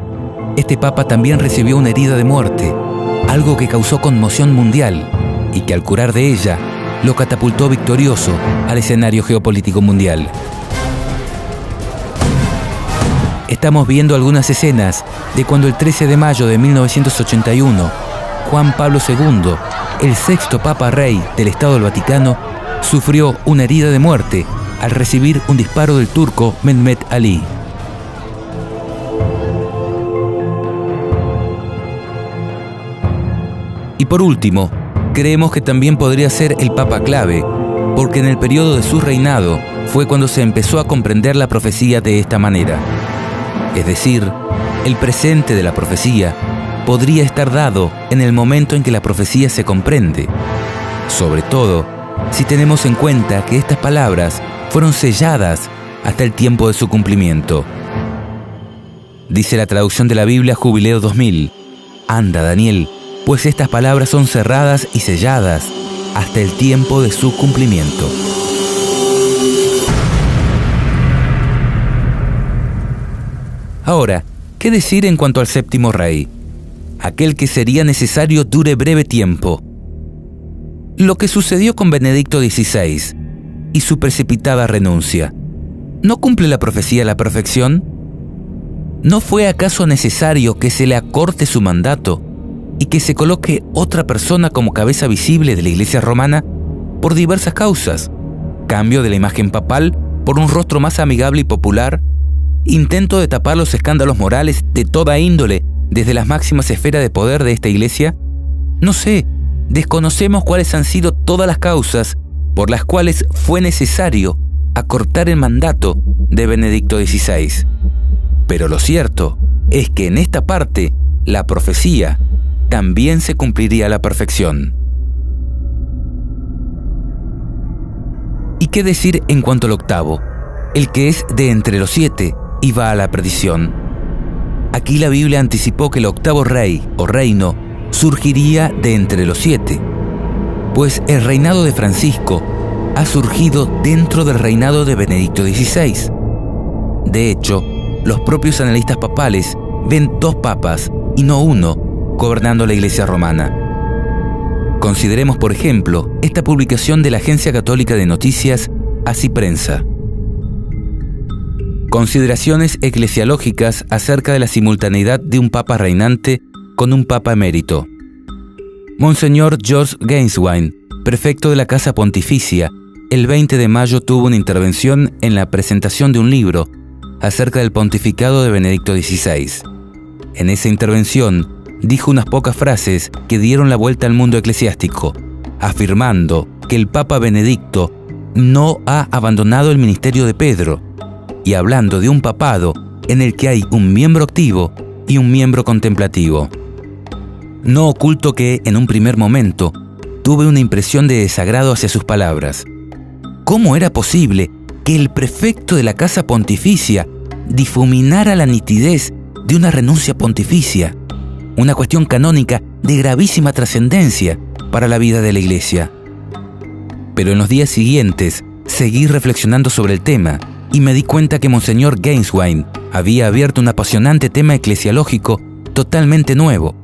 este Papa también recibió una herida de muerte, algo que causó conmoción mundial y que al curar de ella lo catapultó victorioso al escenario geopolítico mundial. Estamos viendo algunas escenas de cuando el 13 de mayo de 1981, Juan Pablo II, el sexto Papa Rey del Estado del Vaticano, sufrió una herida de muerte al recibir un disparo del turco Mehmet Ali. Y por último, creemos que también podría ser el Papa clave, porque en el periodo de su reinado fue cuando se empezó a comprender la profecía de esta manera. Es decir, el presente de la profecía podría estar dado en el momento en que la profecía se comprende, sobre todo si tenemos en cuenta que estas palabras fueron selladas hasta el tiempo de su cumplimiento. Dice la traducción de la Biblia Jubileo 2000. Anda, Daniel, pues estas palabras son cerradas y selladas hasta el tiempo de su cumplimiento. Ahora, ¿qué decir en cuanto al séptimo rey? Aquel que sería necesario dure breve tiempo. Lo que sucedió con Benedicto XVI y su precipitada renuncia, ¿no cumple la profecía a la perfección? ¿No fue acaso necesario que se le acorte su mandato y que se coloque otra persona como cabeza visible de la Iglesia romana por diversas causas? Cambio de la imagen papal por un rostro más amigable y popular, intento de tapar los escándalos morales de toda índole desde las máximas esferas de poder de esta Iglesia. No sé, desconocemos cuáles han sido todas las causas por las cuales fue necesario acortar el mandato de Benedicto XVI. Pero lo cierto es que en esta parte la profecía también se cumpliría a la perfección. ¿Y qué decir en cuanto al octavo, el que es de entre los 7 y va a la perdición? Aquí la Biblia anticipó que el octavo rey o reino surgiría de entre los 7, pues el reinado de Francisco ha surgido dentro del reinado de Benedicto XVI. De hecho, los propios analistas papales ven 2 papas y no 1 gobernando la Iglesia romana. Consideremos, por ejemplo, esta publicación de la Agencia Católica de Noticias Así Prensa. Consideraciones eclesiológicas acerca de la simultaneidad de un papa reinante con un papa emérito. Monseñor George Gainswine, prefecto de la Casa Pontificia, el 20 de mayo tuvo una intervención en la presentación de un libro acerca del pontificado de Benedicto XVI. En esa intervención dijo unas pocas frases que dieron la vuelta al mundo eclesiástico, afirmando que el Papa Benedicto no ha abandonado el ministerio de Pedro, y hablando de un papado en el que hay un miembro activo y un miembro contemplativo. No oculto que, en un primer momento, tuve una impresión de desagrado hacia sus palabras. ¿Cómo era posible que el prefecto de la Casa Pontificia difuminara la nitidez de una renuncia pontificia, una cuestión canónica de gravísima trascendencia para la vida de la Iglesia? Pero en los días siguientes seguí reflexionando sobre el tema y me di cuenta que Monseñor Gainswine había abierto un apasionante tema eclesiológico totalmente nuevo,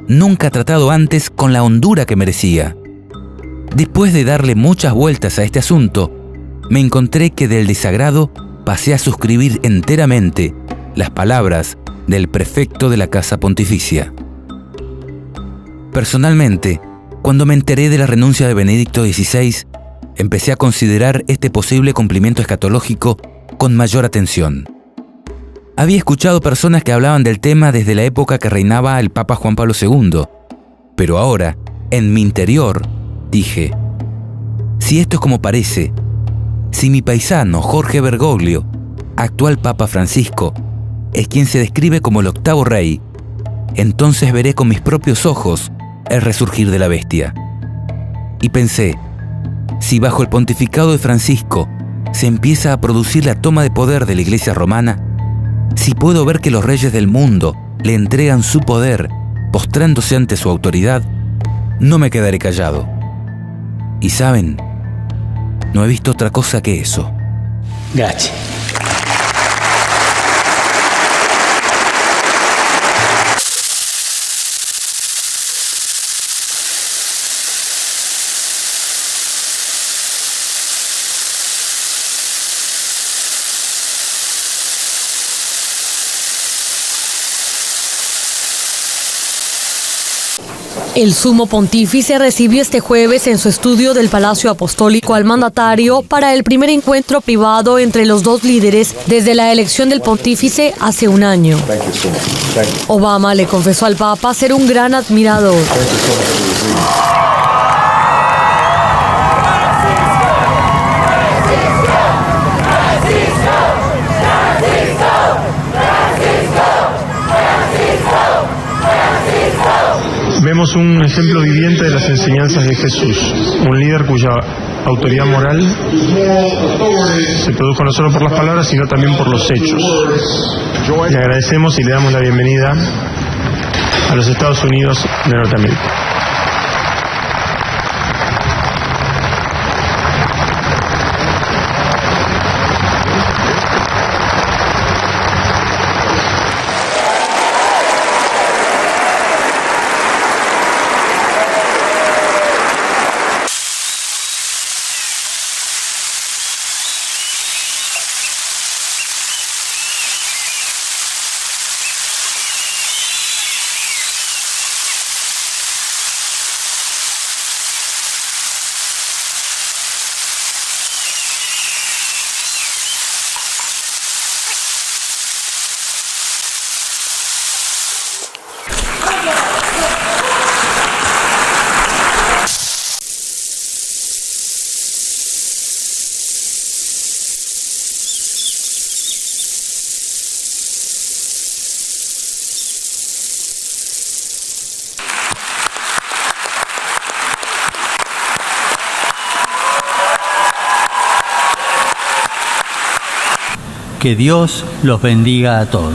nunca tratado antes con la hondura que merecía. Después de darle muchas vueltas a este asunto, me encontré que del desagrado pasé a suscribir enteramente las palabras del prefecto de la Casa Pontificia. Personalmente, cuando me enteré de la renuncia de Benedicto XVI, empecé a considerar este posible cumplimiento escatológico con mayor atención. Había escuchado personas que hablaban del tema desde la época que reinaba el Papa Juan Pablo II, pero ahora, en mi interior, dije, si esto es como parece, si mi paisano Jorge Bergoglio, actual Papa Francisco, es quien se describe como el octavo rey, entonces veré con mis propios ojos el resurgir de la bestia. Y pensé, si bajo el pontificado de Francisco se empieza a producir la toma de poder de la Iglesia romana, si puedo ver que los reyes del mundo le entregan su poder postrándose ante su autoridad, no me quedaré callado. Y saben, no he visto otra cosa que eso. Gracias. El sumo pontífice recibió este jueves en su estudio del Palacio Apostólico al mandatario para el primer encuentro privado entre los dos líderes desde la elección del pontífice hace un año. Obama le confesó al Papa ser un gran admirador. Vemos un ejemplo viviente de las enseñanzas de Jesús, un líder cuya autoridad moral se produjo no solo por las palabras, sino también por los hechos. Le agradecemos y le damos la bienvenida a los Estados Unidos de Norteamérica. Que Dios los bendiga a todos.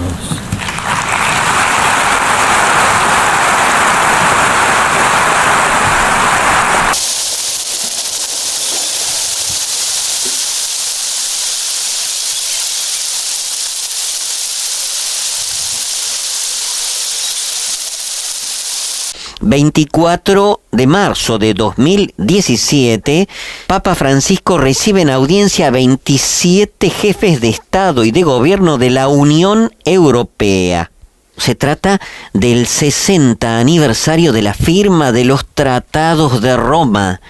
...24 de marzo de 2017... Papa Francisco recibe en audiencia a 27 jefes de Estado y de Gobierno de la Unión Europea. Se trata del 60 aniversario de la firma de los Tratados de Roma.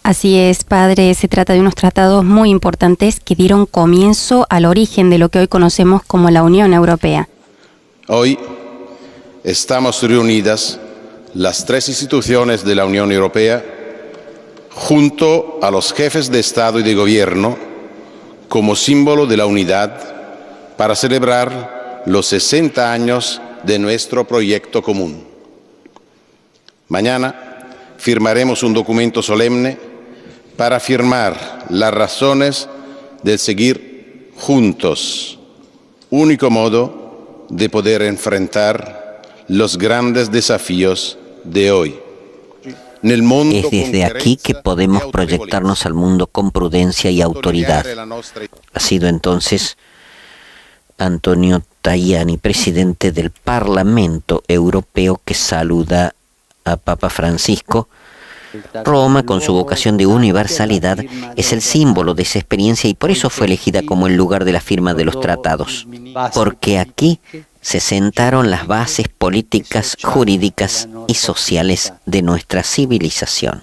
Así es, padre, se trata de unos tratados muy importantes que dieron comienzo al origen de lo que hoy conocemos como la Unión Europea. Hoy estamos reunidas las tres instituciones de la Unión Europea junto a los jefes de Estado y de Gobierno como símbolo de la unidad para celebrar los 60 años de nuestro proyecto común. Mañana firmaremos un documento solemne para afirmar las razones de seguir juntos, único modo de poder enfrentar los grandes desafíos de hoy. Es desde aquí que podemos proyectarnos al mundo con prudencia y autoridad. Ha sido entonces Antonio Tajani, presidente del Parlamento Europeo, que saluda a Papa Francisco. Roma, con su vocación de universalidad, es el símbolo de esa experiencia y por eso fue elegida como el lugar de la firma de los tratados. Porque aquí se sentaron las bases políticas, jurídicas y sociales de nuestra civilización.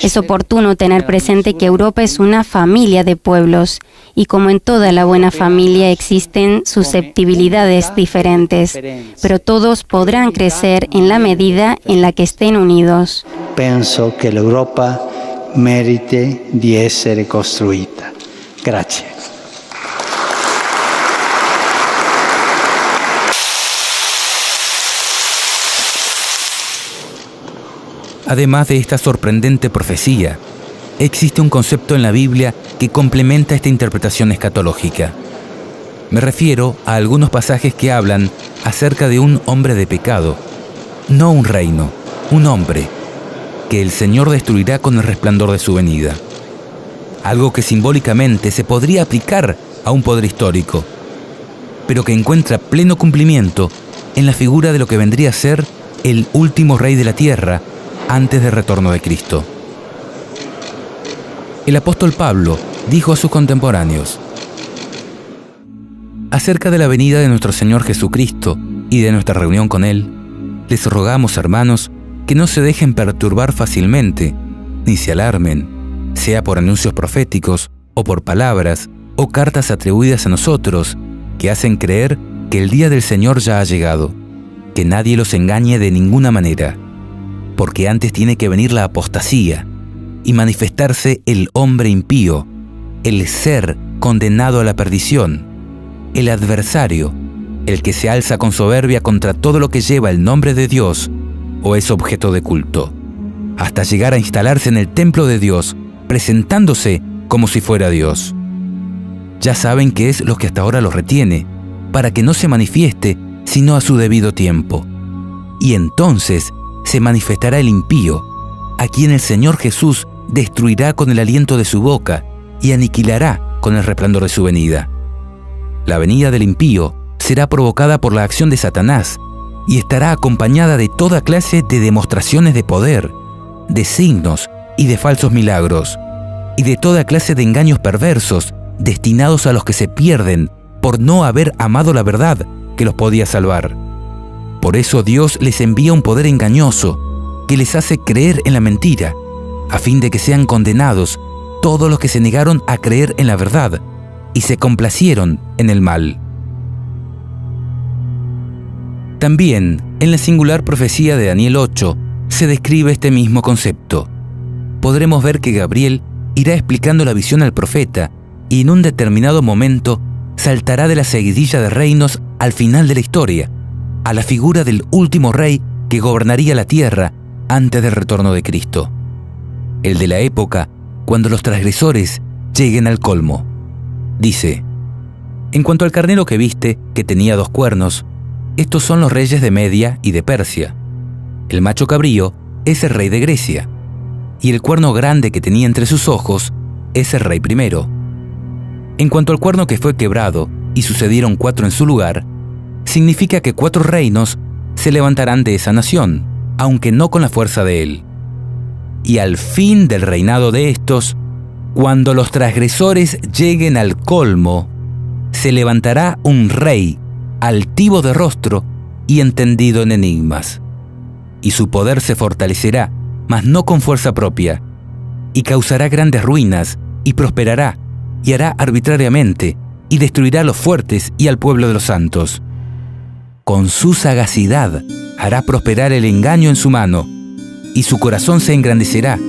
Es oportuno tener presente que Europa es una familia de pueblos y como en toda la buena familia existen susceptibilidades diferentes, pero todos podrán crecer en la medida en la que estén unidos. Penso che l'Europa merite di essere costruita. Grazie. Además de esta sorprendente profecía, existe un concepto en la Biblia que complementa esta interpretación escatológica. Me refiero a algunos pasajes que hablan acerca de un hombre de pecado, no un reino, un hombre, que el Señor destruirá con el resplandor de su venida. Algo que simbólicamente se podría aplicar a un poder histórico, pero que encuentra pleno cumplimiento en la figura de lo que vendría a ser el último rey de la tierra antes del retorno de Cristo. El apóstol Pablo dijo a sus contemporáneos: acerca de la venida de nuestro Señor Jesucristo y de nuestra reunión con Él, les rogamos, hermanos, que no se dejen perturbar fácilmente, ni se alarmen, sea por anuncios proféticos, o por palabras, o cartas atribuidas a nosotros, que hacen creer que el día del Señor ya ha llegado, que nadie los engañe de ninguna manera, porque antes tiene que venir la apostasía y manifestarse el hombre impío, el ser condenado a la perdición, el adversario, el que se alza con soberbia contra todo lo que lleva el nombre de Dios o es objeto de culto. hasta llegar a instalarse en el templo de Dios, presentándose como si fuera Dios. Ya saben qué es lo que hasta ahora los retiene, para que no se manifieste sino a su debido tiempo. Y entonces se manifestará el impío, a quien el Señor Jesús destruirá con el aliento de su boca y aniquilará con el resplandor de su venida. La venida del impío será provocada por la acción de Satanás y estará acompañada de toda clase de demostraciones de poder, de signos y de falsos milagros, y de toda clase de engaños perversos destinados a los que se pierden por no haber amado la verdad que los podía salvar. Por eso Dios les envía un poder engañoso que les hace creer en la mentira, a fin de que sean condenados todos los que se negaron a creer en la verdad y se complacieron en el mal. También, en la singular profecía de Daniel 8, se describe este mismo concepto. Podremos ver que Gabriel irá explicando la visión al profeta y en un determinado momento saltará de la seguidilla de reinos al final de la historia, a la figura del último rey que gobernaría la tierra antes del retorno de Cristo. El de la época cuando los transgresores lleguen al colmo. Dice: en cuanto al carnero que viste, que tenía 2 cuernos, estos son los reyes de Media y de Persia. El macho cabrío es el rey de Grecia, y el cuerno grande que tenía entre sus ojos es el rey primero. En cuanto al cuerno que fue quebrado y sucedieron 4 en su lugar, significa que 4 reinos se levantarán de esa nación, aunque no con la fuerza de él. Y al fin del reinado de estos, cuando los transgresores lleguen al colmo, se levantará un rey altivo de rostro y entendido en enigmas. Y su poder se fortalecerá, mas no con fuerza propia, y causará grandes ruinas, y prosperará, y hará arbitrariamente, y destruirá a los fuertes y al pueblo de los santos. Con su sagacidad hará prosperar el engaño en su mano, y su corazón se engrandecerá,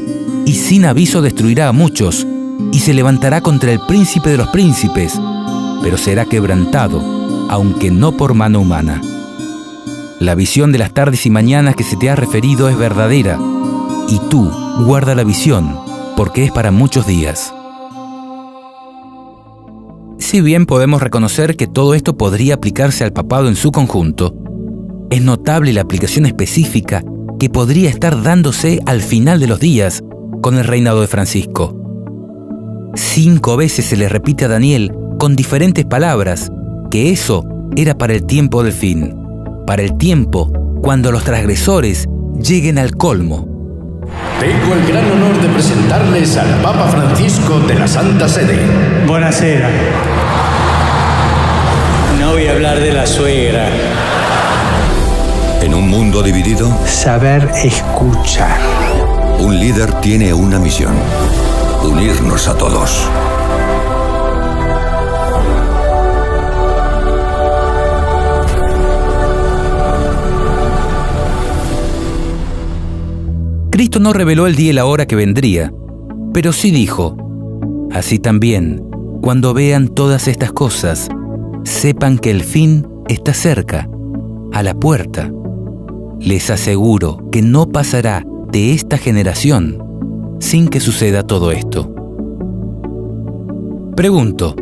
y sin aviso destruirá a muchos, y se levantará contra el príncipe de los príncipes, pero será quebrantado, aunque no por mano humana. La visión de las tardes y mañanas que se te ha referido es verdadera, y tú guarda la visión, porque es para muchos días. Si bien podemos reconocer que todo esto podría aplicarse al papado en su conjunto, es notable la aplicación específica que podría estar dándose al final de los días con el reinado de Francisco. 5 veces se le repite a Daniel con diferentes palabras que eso era para el tiempo del fin, para el tiempo cuando los transgresores lleguen al colmo. Tengo el gran honor de presentarles al Papa Francisco de la Santa Sede. Buonasera. No voy a hablar de la suegra. En un mundo dividido, saber escuchar. Un líder tiene una misión: unirnos a todos. Cristo no reveló el día y la hora que vendría, pero sí dijo: así también, cuando vean todas estas cosas, sepan que el fin está cerca, a la puerta. Les aseguro que no pasará de esta generación sin que suceda todo esto. Pregunto,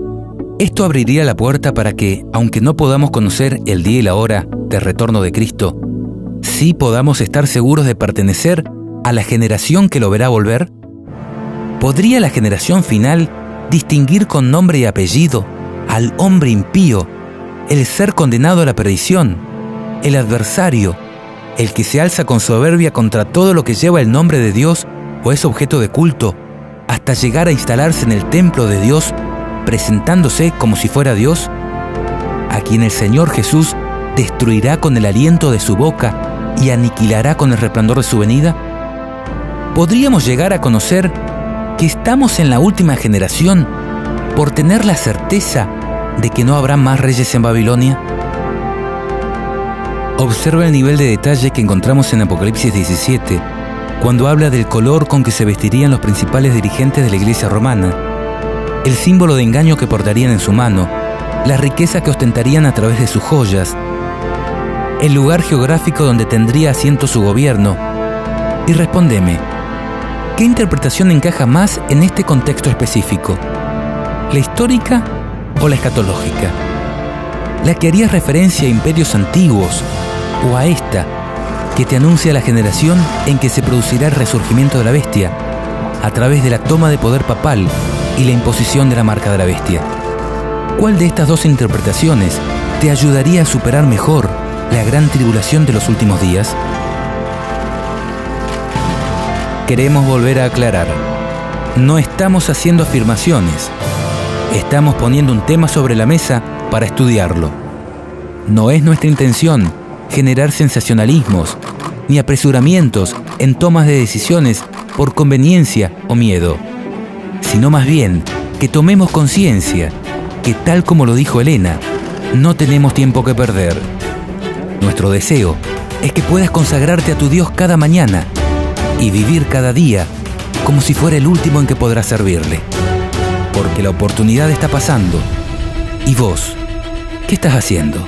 ¿esto abriría la puerta para que, aunque no podamos conocer el día y la hora del retorno de Cristo, sí podamos estar seguros de pertenecer a la generación que lo verá volver? ¿Podría la generación final distinguir con nombre y apellido al hombre impío, el ser condenado a la perdición, el adversario, el que se alza con soberbia contra todo lo que lleva el nombre de Dios o es objeto de culto, hasta llegar a instalarse en el templo de Dios, presentándose como si fuera Dios? A quien el Señor Jesús destruirá con el aliento de su boca y aniquilará con el resplandor de su venida. ¿Podríamos llegar a conocer que estamos en la última generación por tener la certeza de que no habrá más reyes en Babilonia? Observa el nivel de detalle que encontramos en Apocalipsis 17, cuando habla del color con que se vestirían los principales dirigentes de la iglesia romana, el símbolo de engaño que portarían en su mano, la riqueza que ostentarían a través de sus joyas, el lugar geográfico donde tendría asiento su gobierno. Y respóndeme, ¿qué interpretación encaja más en este contexto específico? ¿La histórica o la escatológica? ¿La que haría referencia a imperios antiguos o a esta que te anuncia la generación en que se producirá el resurgimiento de la bestia a través de la toma de poder papal y la imposición de la marca de la bestia? ¿Cuál de estas dos interpretaciones te ayudaría a superar mejor la gran tribulación de los últimos días? Queremos volver a aclarar. No estamos haciendo afirmaciones. Estamos poniendo un tema sobre la mesa para estudiarlo. No es nuestra intención generar sensacionalismos ni apresuramientos en tomas de decisiones por conveniencia o miedo, sino más bien que tomemos conciencia que, tal como lo dijo Elena, no tenemos tiempo que perder. Nuestro deseo es que puedas consagrarte a tu Dios cada mañana y vivir cada día como si fuera el último en que podrás servirle. Porque la oportunidad está pasando. ¿Y vos? ¿Qué estás haciendo?